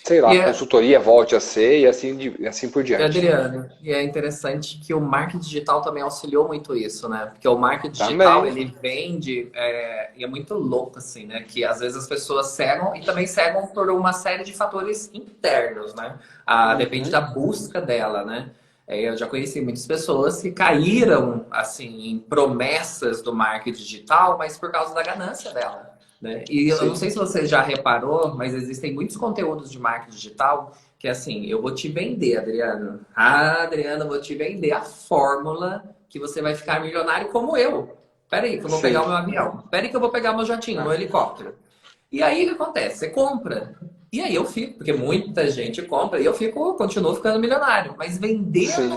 S2: sei lá,
S1: E é,
S2: consultoria volte a ser e assim, assim por diante.
S1: Adriano, e é interessante que o marketing digital também auxiliou muito isso, né? Porque o marketing digital,
S2: Também.
S1: ele vende, e é muito louco, assim, né? Que às vezes as pessoas cegam e também cegam por uma série de fatores internos, né? Depende da
S2: Uhum.
S1: busca dela, né? Eu já conheci muitas pessoas que caíram, assim, em promessas do marketing digital, mas por causa da ganância dela, né? E eu não sei
S2: Sim,
S1: se você já reparou, mas existem muitos conteúdos de marketing digital que assim, eu vou te vender, Adriano. Adriano, eu vou te vender a fórmula que você vai ficar milionário como eu. Peraí, que eu vou pegar
S2: sim.
S1: o meu avião. Peraí, que eu vou pegar o meu jatinho, meu
S2: É.
S1: helicóptero. E aí o que acontece? Você compra. E aí eu fico, porque muita gente compra e eu continuo ficando milionário. Mas vendendo
S2: Sim,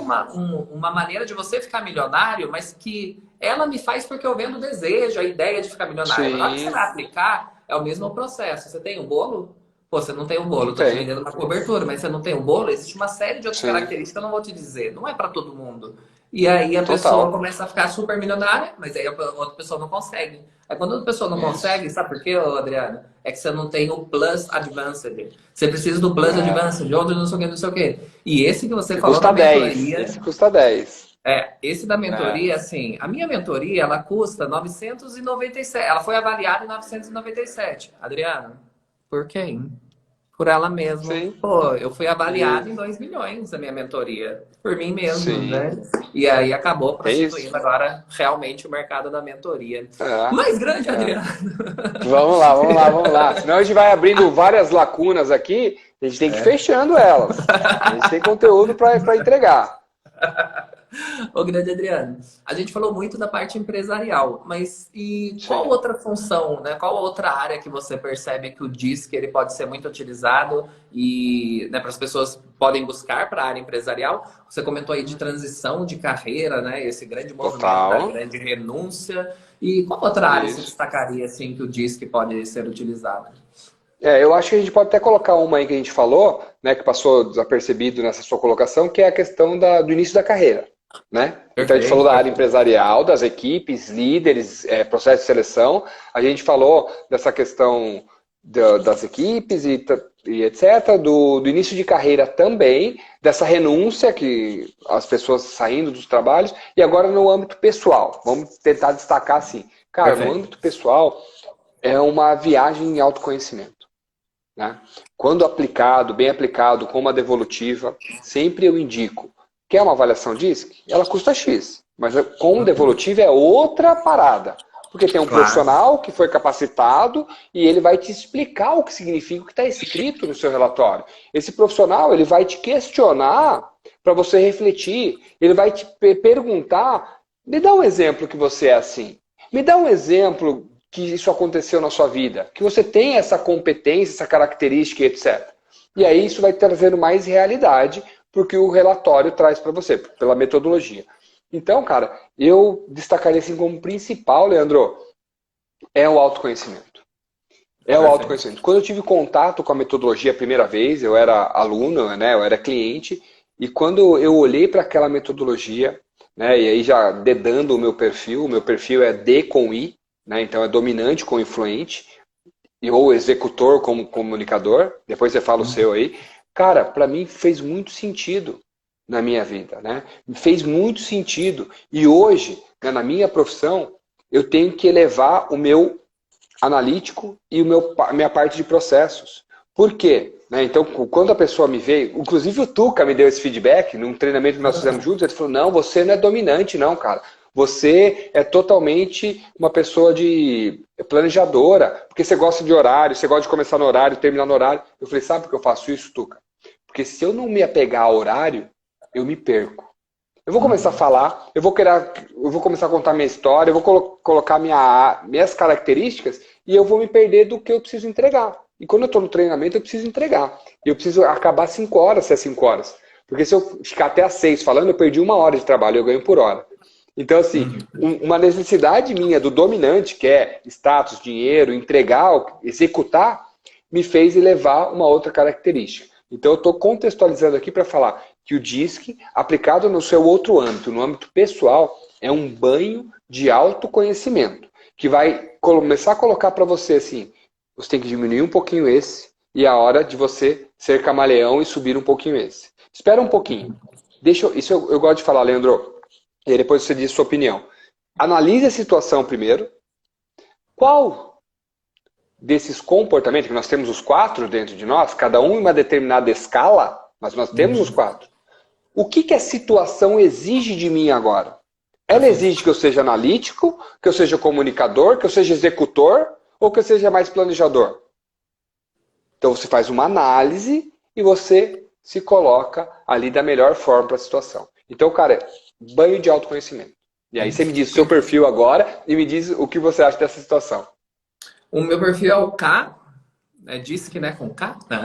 S1: uma maneira de você ficar milionário, mas que ela me faz porque eu vendo o desejo, a ideia de ficar milionário. Na hora que você
S2: sim.
S1: vai aplicar, é o mesmo processo. Você tem um bolo? Pô, você não tem um bolo,
S2: Não
S1: eu tô te
S2: tem.
S1: vendendo uma cobertura, mas você não tem um bolo, existe uma série de outras
S2: Sim,
S1: características que eu não vou te dizer. Não é para todo mundo. E aí a pessoa
S2: total.
S1: começa a ficar super milionária, mas aí a outra pessoa não consegue. Aí quando a pessoa não
S2: Isso.
S1: consegue, sabe por quê, ô, Adriano? É que você não tem o Plus Advanced. Você precisa do Plus
S2: É.
S1: Advanced, de outro não sei o que, não sei o que. E esse que você
S2: Que
S1: falou da
S2: custa 10.
S1: mentoria,
S2: Esse custa 10.
S1: esse da
S2: É.
S1: mentoria, assim, a minha mentoria, ela custa 997. Ela foi avaliada em 997. Adriano, por quem? Por ela mesma.
S2: Sim.
S1: Pô, eu fui avaliado
S2: E,
S1: em 2 milhões a minha mentoria. Por mim mesmo,
S2: sim.
S1: né? E aí acabou
S2: É isso.
S1: prostituindo agora realmente o mercado da mentoria.
S2: É.
S1: Mais grande,
S2: É.
S1: Adriano.
S2: Vamos lá, vamos lá, vamos lá. Senão a gente vai abrindo várias lacunas aqui, a gente tem que ir fechando elas. A gente tem conteúdo para entregar.
S1: Ô, grande Adriano, a gente falou muito da parte empresarial, mas e qual
S2: Sim.
S1: outra função, né? Qual outra área que você percebe que o DISC ele pode ser muito utilizado e, né, para as pessoas podem buscar para a área empresarial? Você comentou aí de transição de carreira, né? Esse grande movimento da
S2: Total.
S1: grande renúncia. E qual outra área você
S2: Isso.
S1: destacaria assim que o DISC pode ser utilizado?
S2: Eu acho que a gente pode até colocar uma aí que a gente falou, né, que passou desapercebido nessa sua colocação, que é a questão do início da carreira. né? Então a gente falou
S1: Perfeito,
S2: da área
S1: perfeito.
S2: empresarial, das equipes, líderes, processo de seleção. A gente falou dessa questão das equipes e etc. Do início de carreira também, dessa renúncia que as pessoas saindo dos trabalhos. E agora no âmbito pessoal. Vamos tentar destacar assim. Cara, no
S1: Perfeito.
S2: âmbito pessoal é uma viagem em autoconhecimento, né? Quando aplicado, bem aplicado, com uma devolutiva, sempre eu indico. Quer uma avaliação DISC? Ela custa X, mas com devolutiva é outra parada. Porque tem um
S1: Claro.
S2: profissional que foi capacitado e ele vai te explicar o que significa o que está escrito no seu relatório. Esse profissional ele vai te questionar para você refletir. Ele vai te perguntar, me dá um exemplo que você é assim. Me dá um exemplo que isso aconteceu na sua vida, que você tem essa competência, essa característica, etc. E aí isso vai trazendo mais realidade porque o relatório traz para você, pela metodologia. Então, cara, eu destacaria assim como principal, Leandro, é o autoconhecimento. É o
S1: Perfeito.
S2: autoconhecimento. Quando eu tive contato com a metodologia a primeira vez, eu era aluno, né, eu era cliente, e quando eu olhei para aquela metodologia, né, e aí já dedando o meu perfil é D com I, né, então é dominante com influente, ou executor como comunicador, depois você fala o seu aí. Cara, para mim fez muito sentido na minha vida, né? Fez muito sentido. E hoje, né, na minha profissão, eu tenho que elevar o meu analítico e minha parte de processos. Por quê? Né? Então, quando a pessoa me veio, inclusive o Tuca me deu esse feedback num treinamento que nós fizemos juntos, ele falou, não, você não é dominante não, cara. Você é totalmente uma pessoa de planejadora, porque você gosta de horário, você gosta de começar no horário, terminar no horário. Eu falei, sabe por que eu faço isso, Tuca? Porque se eu não me apegar ao horário, eu me perco. Eu vou começar a
S1: Uhum.
S2: falar, eu vou começar a contar minha história, eu vou colocar minhas características e eu vou me perder do que eu preciso entregar. E quando eu estou no treinamento, eu preciso entregar. E eu preciso acabar 5 horas, se é 5 horas. Porque se eu ficar até às 6 falando, eu perdi 1 hora de trabalho, eu ganho por hora. Então, assim,
S1: Uhum.
S2: uma necessidade minha do dominante, que é status, dinheiro, entregar, executar, me fez elevar uma outra característica. Então, eu estou contextualizando aqui para falar que o DISC, aplicado no seu outro âmbito, no âmbito pessoal, é um banho de autoconhecimento, que vai começar a colocar para você assim, você tem que diminuir um pouquinho esse, e é a hora de você ser camaleão e subir um pouquinho esse. Espera um pouquinho. Isso eu gosto de falar, Leandro, e aí depois você diz sua opinião. Analise a situação primeiro. Qual desses comportamentos, que nós temos os 4 dentro de nós, cada um em uma determinada escala, mas nós temos os
S1: Uhum.
S2: 4. O que a situação exige de mim agora? Ela
S1: Perfeito.
S2: exige que eu seja analítico, que eu seja comunicador, que eu seja executor ou que eu seja mais planejador? Então você faz uma análise e você se coloca ali da melhor forma para a situação. Então, cara, banho de autoconhecimento. E aí você me diz o seu perfil agora e me diz o que você acha dessa situação.
S1: O meu perfil é o K, disse que, né, com K? Não.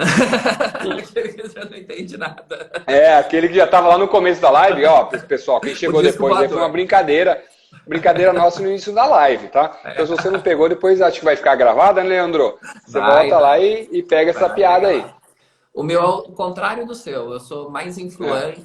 S1: Aquele que você não entende nada.
S2: É, aquele que já estava lá no começo da live, ó, pessoal, quem
S1: O
S2: chegou
S1: disco
S2: depois aí foi uma
S1: voador.
S2: brincadeira nossa no início da live, tá? Então se você não pegou, depois acho que vai ficar gravada, né, Leandro? Você
S1: Vai,
S2: volta lá
S1: vai.
S2: e pega essa
S1: Vai,
S2: piada
S1: pega
S2: aí.
S1: lá. O meu é o contrário do seu. Eu sou mais
S2: É,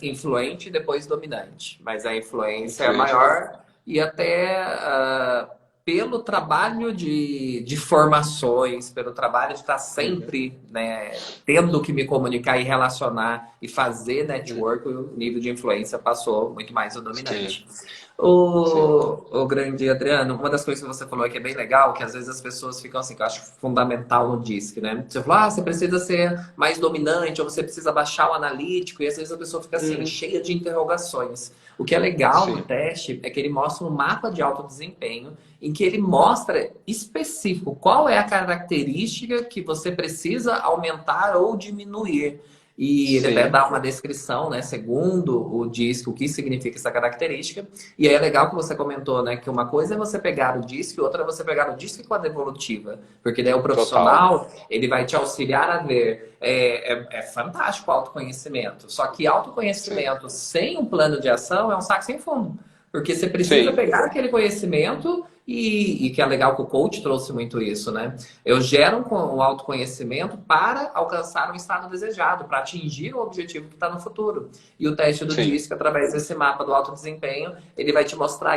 S1: influente e depois dominante. Mas a influência é
S2: influente.
S1: maior e até pelo trabalho de formações, pelo trabalho de estar
S2: Uhum,
S1: sempre, né, tendo que me comunicar e relacionar e fazer
S2: uhum.
S1: network, o nível de influência passou muito mais o
S2: Sim,
S1: dominante.
S2: sim.
S1: O grande Adriano, uma das coisas que você falou que é bem legal, que às vezes as pessoas ficam assim, que eu acho fundamental no DISC, né? Você falou, você precisa ser mais dominante, ou você precisa baixar o analítico, e às vezes a pessoa fica assim,
S2: Uhum,
S1: cheia de interrogações. O que é legal no
S2: sim,
S1: teste é que ele mostra um mapa de alto desempenho, em que ele mostra específico qual é a característica que você precisa aumentar ou diminuir. E ele até
S2: sim.
S1: dá uma descrição, né, segundo o disco, o que significa essa característica. E aí é legal que você comentou, né, que uma coisa é você pegar o disco e outra é você pegar o disco com a devolutiva. Porque daí o
S2: Total.
S1: profissional, ele vai te auxiliar a ver. É fantástico o autoconhecimento. Só que
S2: Sim.
S1: autoconhecimento sem um plano de ação é um saco sem fundo. Porque você precisa
S2: Sim,
S1: pegar aquele conhecimento e que é legal que o coach trouxe muito isso, né? Eu gero um autoconhecimento para alcançar o estado desejado, para atingir o objetivo que está no futuro. E o teste do
S2: sim.
S1: DISC, através desse mapa do alto desempenho, ele vai te mostrar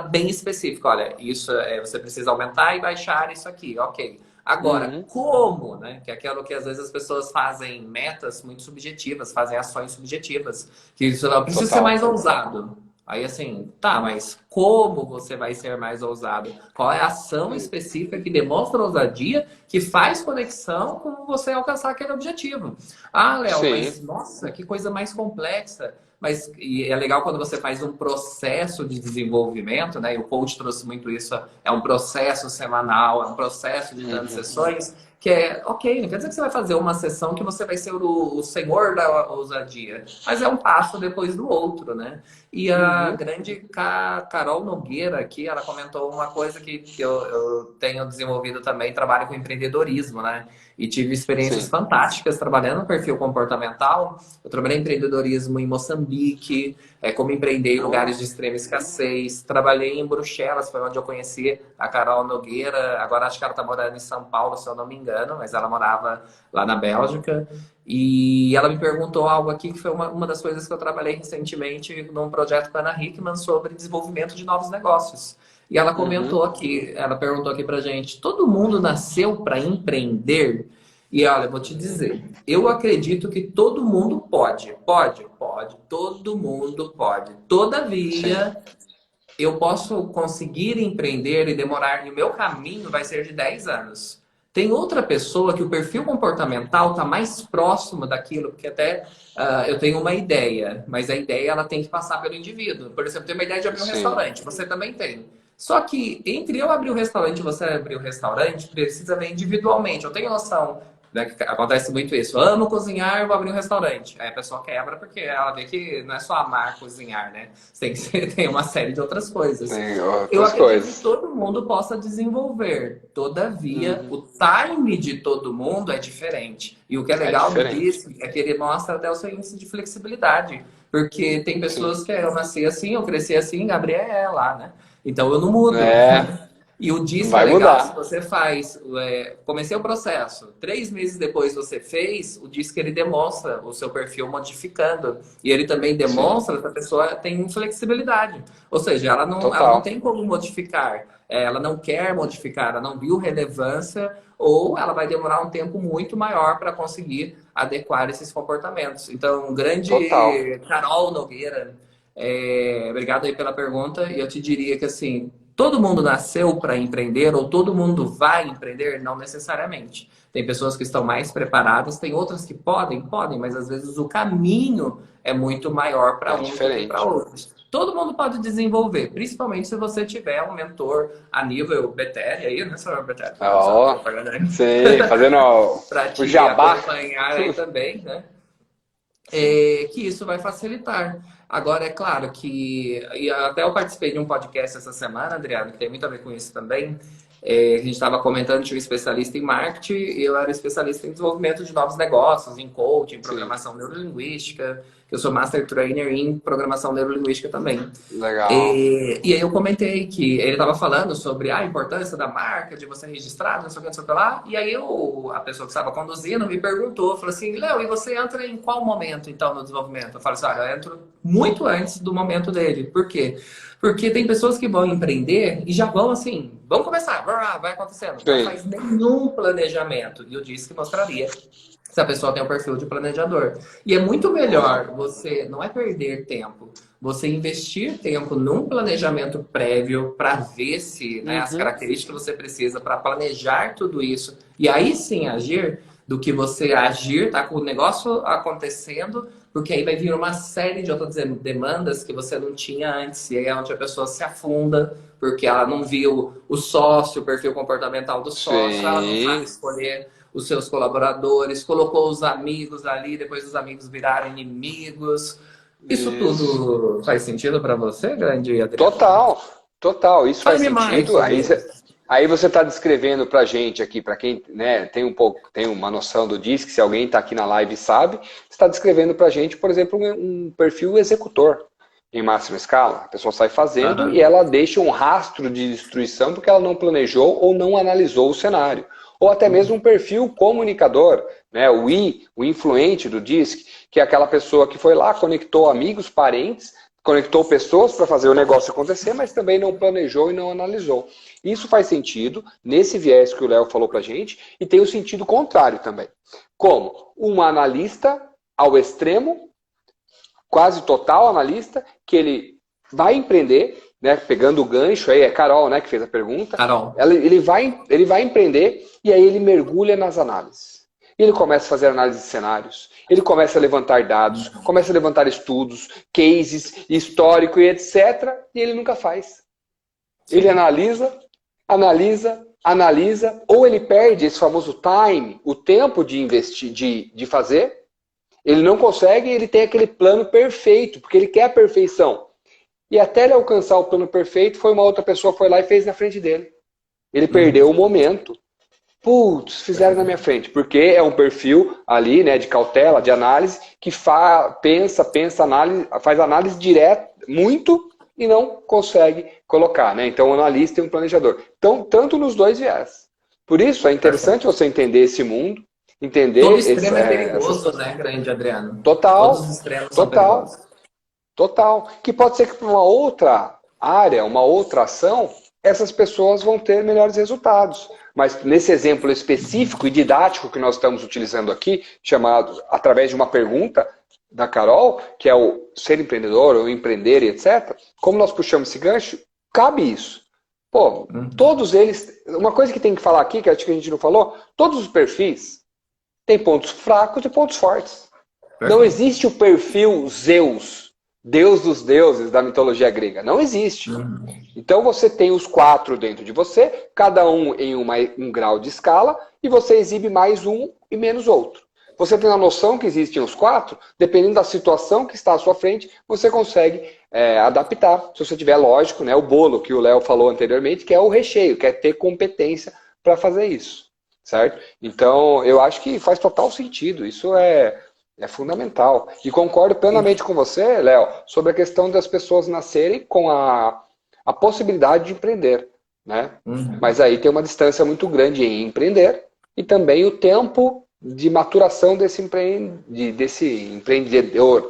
S1: bem específico. Olha, isso você precisa aumentar e baixar isso aqui, ok. Agora,
S2: Uhum.
S1: como, né? Que é aquilo que às vezes as pessoas fazem metas muito subjetivas, fazem ações subjetivas, que isso não precisa ser
S2: Total.
S1: mais ousado. Aí assim, tá, mas como você vai ser mais ousado? Qual é a ação específica que demonstra ousadia, que faz conexão com você alcançar aquele objetivo? Ah, Léo, mas
S2: Sim,
S1: nossa, que coisa mais complexa. Mas e é legal quando você faz um processo de desenvolvimento, né? E o coach trouxe muito isso. É um processo semanal, é um processo de tantas
S2: uhum.
S1: sessões, que é ok, não quer dizer que você vai fazer uma sessão que você vai ser o senhor da ousadia, mas é um passo depois do outro, né? E a
S2: Uhum.
S1: grande Carol Nogueira aqui, ela comentou uma coisa que eu tenho desenvolvido também, trabalho com empreendedorismo, né? E tive experiências
S2: Sim.
S1: fantásticas trabalhando no perfil comportamental. Eu trabalhei em empreendedorismo em Moçambique, como empreender em
S2: Oh,
S1: lugares de extrema escassez. Trabalhei em Bruxelas, foi onde eu conheci a Carol Nogueira. Agora acho que ela está morando em São Paulo, se eu não me engano, mas ela morava lá na Bélgica. E ela me perguntou algo aqui que foi uma das coisas que eu trabalhei recentemente num projeto com a Ana Hickman sobre desenvolvimento de novos negócios. E ela
S2: uhum.
S1: comentou aqui, ela perguntou aqui pra gente: todo mundo nasceu para empreender? E olha, eu vou te dizer, eu acredito que todo mundo pode. Pode, todo mundo pode.
S2: Sim,
S1: Todavia, eu posso conseguir empreender e demorar, e o meu caminho vai ser de 10 anos. Tem outra pessoa que o perfil comportamental está mais próximo daquilo, porque até eu tenho uma ideia, mas a ideia ela tem que passar pelo indivíduo. Por exemplo, eu tenho uma ideia de abrir um
S2: sim.
S1: restaurante, você também tem. Só que entre eu abrir o restaurante e você abrir o restaurante, precisa ver individualmente. Eu tenho noção, né, que acontece muito isso. Eu amo cozinhar, vou abrir um restaurante. Aí a pessoa quebra porque ela vê que não é só amar cozinhar, né? Você tem, tem uma série de outras coisas.
S2: Tem
S1: Eu
S2: outras
S1: acredito que
S2: coisas.
S1: todo mundo possa desenvolver. Todavia,
S2: Uhum.
S1: o time de todo mundo é diferente. E o que é
S2: É
S1: legal do
S2: diferente.
S1: DISC é que ele mostra até o seu índice de flexibilidade. Porque tem
S2: Sim.
S1: pessoas que eu nasci assim, eu cresci assim, Gabriel é lá, né? Então eu não mudo.
S2: É,
S1: E o disco é
S2: vai
S1: legal, se
S2: mudar.
S1: você faz, comecei o processo, 3 meses depois você fez, o disco ele demonstra o seu perfil modificando. E ele também
S2: Sim,
S1: demonstra que a pessoa tem flexibilidade. Ou seja, ela não
S2: total.
S1: tem como modificar, ela não quer modificar, ela não viu relevância, ou ela vai demorar um tempo muito maior para conseguir adequar esses comportamentos. Então,
S2: Total.
S1: grande Carol Nogueira, obrigado aí pela pergunta. E eu te diria que assim, todo mundo nasceu para empreender ou todo mundo vai empreender? Não necessariamente. Tem pessoas que estão mais preparadas, tem outras que podem, mas às vezes o caminho é muito maior para
S2: É
S1: uns do que para
S2: diferente.
S1: outros. Todo mundo pode desenvolver, principalmente se você tiver um mentor a nível BTL aí, né, senhor BTL? Fazendo essa
S2: Ó,
S1: propaganda aí.
S2: sim, fazendo
S1: Para
S2: o
S1: te
S2: jabá.
S1: acompanhar aí também, né?
S2: Sim,
S1: Que isso vai facilitar. Agora, é claro que. E até eu participei de um podcast essa semana, Adriano, que tem muito a ver com isso também. A gente estava comentando, tinha um especialista em marketing e eu era especialista em desenvolvimento de novos negócios, em coaching, em
S2: sim.
S1: programação neurolinguística. Eu sou master trainer em programação neurolinguística também.
S2: Legal.
S1: E aí eu comentei que ele estava falando sobre a importância da marca, de você registrar, não sei o que, não sei o que lá. E aí a pessoa que estava conduzindo me perguntou, falou assim, Léo, e você entra em qual momento, então, no desenvolvimento? Eu falei assim, olha, eu entro muito antes do momento dele. Por quê? Porque tem pessoas que vão empreender e já vão assim, vamos começar, vai acontecendo. Não
S2: Sim.
S1: faz nenhum planejamento. E eu disse que mostraria se a pessoa tem um perfil de planejador. E é muito
S2: Boa.
S1: melhor você, não é perder tempo, você investir tempo num planejamento prévio para ver se, né, as
S2: Uhum.
S1: características que você precisa para planejar tudo isso e aí sim agir, do que você agir, tá com o negócio acontecendo, porque aí vai vir uma série de outras demandas que você não tinha antes, e aí é onde a pessoa se afunda, porque ela não viu o sócio, o perfil comportamental do sócio, ela não sabe
S2: Sim.
S1: escolher os seus colaboradores, colocou os amigos ali, depois os amigos viraram inimigos. Isso
S2: Isso.
S1: tudo faz sentido para você, grande Adriano?
S2: Total, total, isso faz
S1: Fale-me mais
S2: sentido.
S1: sobre isso.
S2: Aí você está descrevendo para gente aqui, para quem né, tem um pouco, tem uma noção do DISC, se alguém está aqui na live e sabe, está descrevendo para gente, por exemplo, um perfil executor. em máxima escala. A pessoa sai fazendo e
S1: Aham.
S2: ela deixa um rastro de destruição porque ela não planejou ou não analisou o cenário. Ou até mesmo um perfil comunicador, né? O influente do DISC, que é aquela pessoa que foi lá, conectou amigos, parentes, conectou pessoas para fazer o negócio acontecer, mas também não planejou e não analisou. Isso faz sentido nesse viés que o Léo falou para a gente e tem o sentido contrário também. Como um analista ao extremo, quase total analista, que ele vai empreender, né, pegando o gancho, aí é Carol, né, que fez a pergunta,
S1: Carol.
S2: ele vai empreender e aí ele mergulha nas análises. Ele começa a fazer análise de cenários, ele começa a levantar dados, começa a levantar estudos, cases, histórico e etc. E ele nunca faz. Ele
S1: Sim.
S2: analisa, ou ele perde esse famoso time, o tempo de investir, de fazer. Ele não consegue, ele tem aquele plano perfeito, porque ele quer a perfeição. E até ele alcançar o plano perfeito, foi uma outra pessoa foi lá e fez na frente dele. Ele perdeu o momento. Putz, fizeram na minha frente, porque é um perfil ali, né, de cautela, de análise, que pensa, análise, faz análise direta, muito, e não consegue colocar, né? Então, o analista e um planejador. Então, tanto nos dois viés. Por isso, é interessante
S1: Perfeito.
S2: você entender esse mundo,
S1: Todo
S2: entender
S1: extremo é
S2: essas...
S1: perigoso, né, grande Adriano? Todos os
S2: Total,
S1: extremos são perigosos.
S2: total. Total. Que pode ser que para uma outra área, uma outra ação, essas pessoas vão ter melhores resultados. Mas nesse exemplo específico e didático que nós estamos utilizando aqui, chamado através de uma pergunta da Carol, que é o ser empreendedor ou empreender e etc., como nós puxamos esse gancho, cabe isso. Pô,
S1: Uhum.
S2: todos eles. Uma coisa que tem que falar aqui, que acho que a gente não falou, todos os perfis têm pontos fracos e pontos fortes. Não
S1: Perfeito.
S2: existe o perfil Zeus, Deus dos deuses da mitologia grega. Não existe.
S1: Uhum.
S2: Então você tem os quatro dentro de você, cada um em um grau de escala, e você exibe mais um e menos outro. Você tem a noção que existem os quatro, dependendo da situação que está à sua frente, você consegue adaptar, se você tiver, lógico, né, o bolo que o Léo falou anteriormente, que é o recheio, que é ter competência para fazer isso, certo? Então, eu acho que faz total sentido, isso é fundamental. E concordo plenamente com você, Léo, sobre a questão das pessoas nascerem com a possibilidade de empreender, né?
S1: Uhum.
S2: Mas aí tem uma distância muito grande em empreender e também o tempo de maturação desse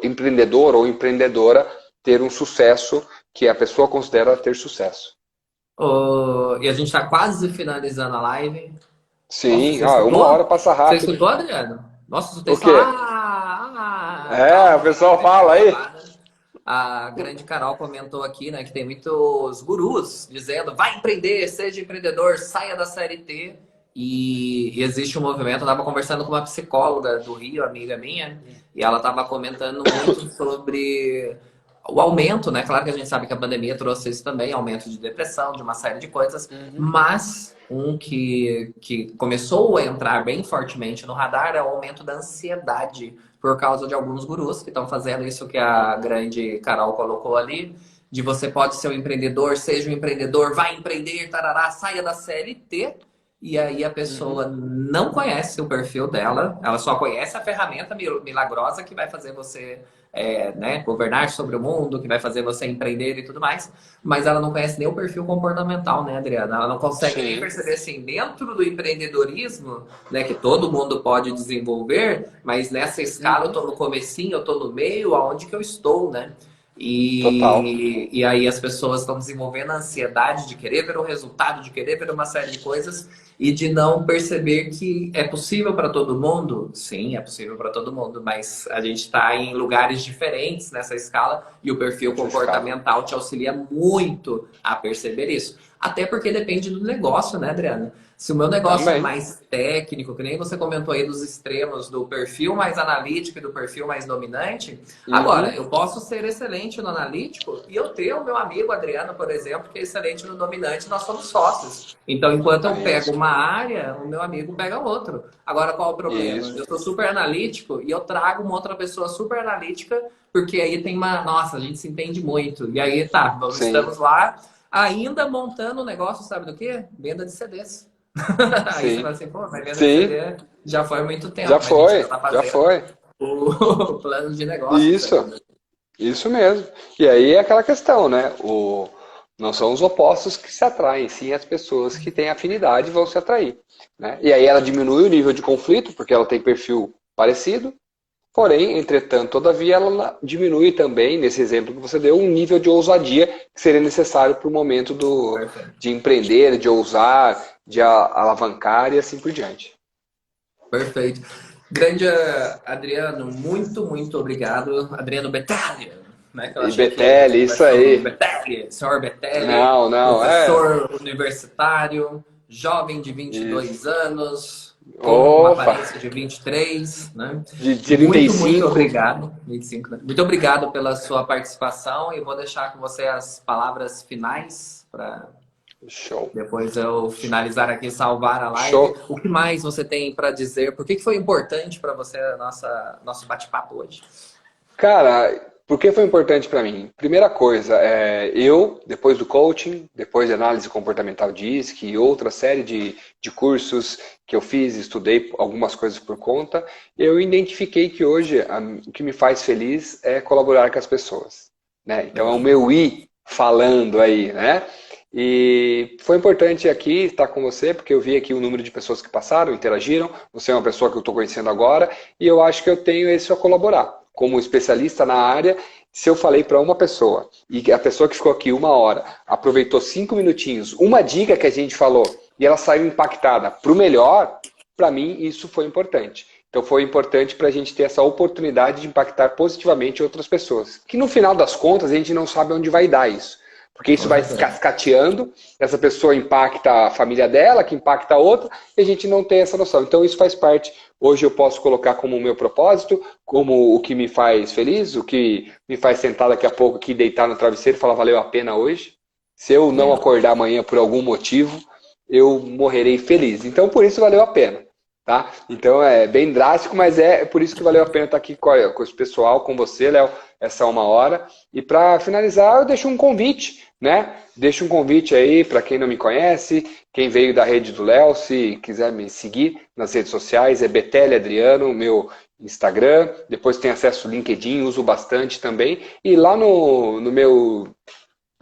S2: empreendedor ou empreendedora ter um sucesso que a pessoa considera ter sucesso.
S1: E a gente está quase finalizando a live. Nossa,
S2: Sim,
S1: você
S2: uma hora
S1: escutou?
S2: passa
S1: Você
S2: rápido.
S1: escutou, Adriano? Nossa, escutei
S2: O
S1: só.
S2: quê? É, o
S1: Calma, que
S2: pessoal
S1: vai ficar
S2: fala aí.
S1: gravada. A grande Carol comentou aqui, né, que tem muitos gurus dizendo: vai empreender, seja empreendedor, saia da CLT. E existe um movimento. Eu estava conversando com uma psicóloga do Rio, amiga minha, e ela estava comentando muito sobre o aumento, né? Claro que a gente sabe que a pandemia trouxe isso também, aumento de depressão, de uma série de coisas,
S2: Uhum.
S1: mas um que começou a entrar bem fortemente no radar é o aumento da ansiedade por causa de alguns gurus que estão fazendo isso que a grande Carol colocou ali, de você pode ser um empreendedor, seja um empreendedor, vai empreender, tarará, saia da CLT, e aí a
S2: Uhum.
S1: pessoa não conhece o perfil dela, ela só conhece a ferramenta milagrosa que vai fazer você né, governar sobre o mundo, que vai fazer você empreender e tudo mais, mas ela não conhece nem o perfil comportamental, né, Adriana? Ela não consegue nem
S2: Sim.
S1: perceber assim, dentro do empreendedorismo, né, que todo mundo pode desenvolver, mas nessa escala eu
S2: Uhum.
S1: tô no comecinho, eu tô no meio, aonde que eu estou, né?
S2: Total.
S1: E aí as pessoas estão desenvolvendo a ansiedade de querer ver o resultado, de querer ver uma série de coisas e de não perceber que é possível para todo mundo. Sim, é possível para todo mundo, mas a gente está em lugares diferentes nessa escala e o perfil
S2: Essa escala.
S1: comportamental te auxilia muito a perceber isso. Até porque depende do negócio, né, Adriana? Se o meu negócio é
S2: Também.
S1: mais técnico, que nem você comentou aí dos extremos do perfil mais analítico e do perfil mais dominante, agora,
S2: Uhum.
S1: eu posso ser excelente no analítico e eu ter o meu amigo Adriano, por exemplo, que é excelente no dominante, nós somos sócios. Então, enquanto eu pego
S2: Isso.
S1: uma área, o meu amigo pega outro. Agora, qual é o problema?
S2: Isso.
S1: Eu sou super analítico e eu trago uma outra pessoa super analítica, porque aí tem uma. Nossa, a gente se entende muito. E aí, tá,
S2: Sim.
S1: estamos lá ainda montando o negócio, sabe do quê? Venda de CDs. Aí você
S2: Sim.
S1: fala assim, pô, mas venda de
S2: Sim.
S1: CD já foi há muito
S2: Já
S1: tempo, mas a gente ainda
S2: foi.
S1: tá
S2: Já
S1: fazendo
S2: foi.
S1: o plano de negócios
S2: Isso.
S1: ainda.
S2: Isso mesmo. E aí é aquela questão, né? Não são os opostos que se atraem, sim as pessoas que têm afinidade vão se atrair, né? E aí ela diminui o nível de conflito, porque ela tem perfil parecido, porém, entretanto, todavia, ela diminui também, nesse exemplo que você deu, um nível de ousadia que seria necessário para o momento
S1: Perfeito.
S2: de empreender, de ousar, de alavancar e assim por diante.
S1: Perfeito. Grande Adriano, muito, muito obrigado. Adriano Betelli, né? Que eu
S2: E
S1: achei que
S2: Betelli, isso
S1: conversou com o
S2: aí.
S1: Betelli, senhor Betelli,
S2: Não, não,
S1: professor universitário, jovem de
S2: isso.
S1: 22 anos, com uma
S2: Opa,
S1: aparência de 23, né?
S2: de
S1: Muito, muito
S2: 35.
S1: obrigado. 25, né? Muito obrigado pela sua participação e vou deixar com você as palavras finais para
S2: Show.
S1: depois eu finalizar aqui, salvar a live.
S2: Show.
S1: O que mais você tem para dizer? Por que foi importante para você nosso bate-papo hoje?
S2: Cara, por que foi importante para mim? Primeira coisa, eu, depois do coaching, depois de análise comportamental DISC e outra série de cursos que eu fiz, estudei algumas coisas por conta, eu identifiquei que hoje o que me faz feliz é colaborar com as pessoas, né? Então é o
S1: Legal.
S2: meu I falando aí, né? E foi importante aqui estar com você, porque eu vi aqui o número de pessoas que passaram, interagiram. Você é uma pessoa que eu estou conhecendo agora, e eu acho que eu tenho isso a colaborar. Como especialista na área, se eu falei para uma pessoa, e a pessoa que ficou aqui 1 hora, aproveitou 5 minutinhos, uma dica que a gente falou, e ela saiu impactada para o melhor, para mim isso foi importante. Então foi importante para a gente ter essa oportunidade de impactar positivamente outras pessoas. Que no final das contas a gente não sabe onde vai dar isso. Porque isso
S1: Com
S2: vai se
S1: certeza.
S2: cascateando, essa pessoa impacta a família dela, que impacta a outra, e a gente não tem essa noção. Então isso faz parte, hoje eu posso colocar como o meu propósito, como o que me faz feliz, o que me faz sentar daqui a pouco aqui, deitar no travesseiro e falar valeu a pena hoje. Se eu não
S1: Legal.
S2: acordar amanhã por algum motivo, eu morrerei feliz. Então por isso valeu a pena. Tá? Então é bem drástico, mas é por isso que valeu a pena estar aqui com esse pessoal, com você, Léo, essa 1 hora. E para finalizar, eu deixo um convite, né? Deixo um convite aí para quem não me conhece, quem veio da rede do Léo, se quiser me seguir nas redes sociais, é Betelli Adriano, meu Instagram. Depois tem acesso ao LinkedIn, uso bastante também. E lá no meu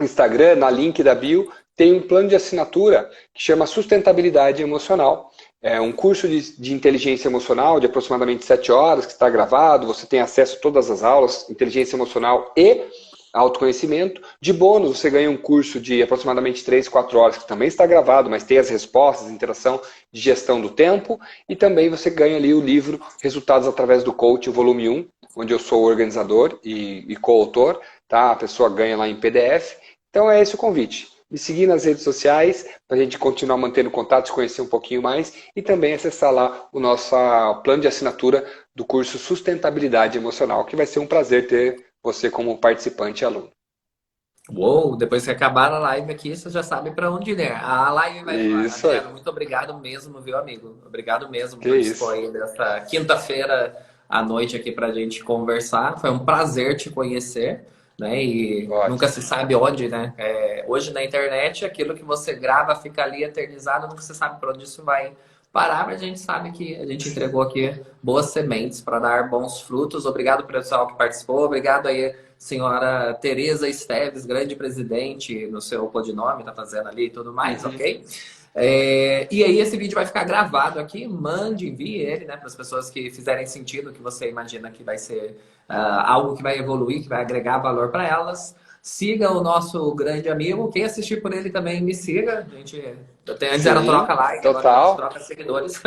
S2: Instagram, na link da bio, tem um plano de assinatura que chama Sustentabilidade Emocional. É um curso de inteligência emocional de aproximadamente 7 horas, que está gravado, você tem acesso a todas as aulas, inteligência emocional e autoconhecimento. De bônus, você ganha um curso de aproximadamente 3, 4 horas, que também está gravado, mas tem as respostas, interação de gestão do tempo. E também você ganha ali o livro Resultados através do Coach, volume 1, onde eu sou organizador e coautor. Tá? A pessoa ganha lá em PDF. Então é esse o convite. Me seguir nas redes sociais, para a gente continuar mantendo contato, se conhecer um pouquinho mais, e também acessar lá o nosso plano de assinatura do curso Sustentabilidade Emocional, que vai ser um prazer ter você como participante e aluno.
S1: Uou, depois que acabar a live aqui, você já sabe para onde ir. A live vai voar.
S2: Isso aí.
S1: Adriano, muito obrigado mesmo, viu, amigo? Obrigado mesmo
S2: Que
S1: por
S2: isso.
S1: dispor aí dessa quinta-feira à noite aqui para a gente conversar. Foi um prazer te conhecer, né? E nunca
S2: Ótimo.
S1: se sabe onde, né? Hoje na internet, aquilo que você grava fica ali eternizado, nunca se sabe para onde isso vai parar, mas a gente sabe que a gente entregou aqui boas sementes para dar bons frutos. Obrigado, pessoal, que participou. Obrigado aí, senhora Tereza Esteves, grande presidente no seu codinome, tá fazendo ali e tudo mais,
S2: Uhum.
S1: ok? E aí esse vídeo vai ficar gravado aqui, mande, envie ele, né, para as pessoas que fizerem sentido, que você imagina que vai ser algo que vai evoluir, que vai agregar valor para elas. Siga o nosso grande amigo. Quem assistir por ele também me siga. Antes era
S2: Sim,
S1: troca like, agora a gente
S2: total.
S1: troca seguidores.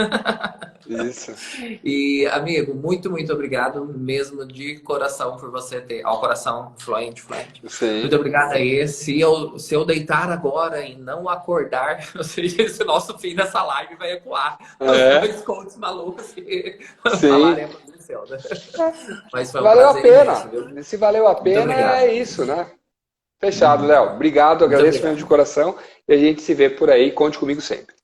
S2: Isso.
S1: E, amigo, muito, muito obrigado mesmo de coração por você ter. Ao coração fluente, fluente. Muito
S2: Sim.
S1: obrigado aí. Se eu deitar agora e não acordar, eu sei que esse nosso fim dessa live vai ecoar. Os
S2: É,
S1: dois coaches malucos que
S2: sim.
S1: falaremos no céu, né? Mas foi um
S2: Valeu a
S1: prazer imenso,
S2: pena.
S1: viu?
S2: Se valeu a
S1: Muito
S2: pena,
S1: obrigado.
S2: é isso, né? Fechado,
S1: Uhum.
S2: Léo. Obrigado,
S1: Muito
S2: agradeço mesmo de
S1: obrigado.
S2: coração. E a gente se vê por aí. Conte comigo sempre.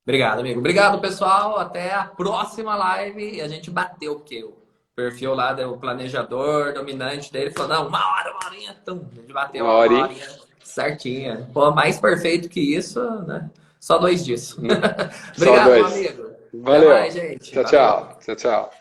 S1: Obrigado, amigo. Obrigado, pessoal. Até a próxima live. E a gente bateu, porque o perfil lá do planejador dominante dele falou: não, 1 hora, 1 horinha. Tum. A gente bateu
S2: Uma
S1: a uma
S2: horinha.
S1: horinha certinha. Pô, mais perfeito que isso, né? Só dois disso.
S2: Só
S1: Obrigado, meu
S2: dois.
S1: amigo. Até
S2: Valeu.
S1: mais, gente.
S2: Tchau,
S1: Valeu.
S2: tchau. Tchau, tchau.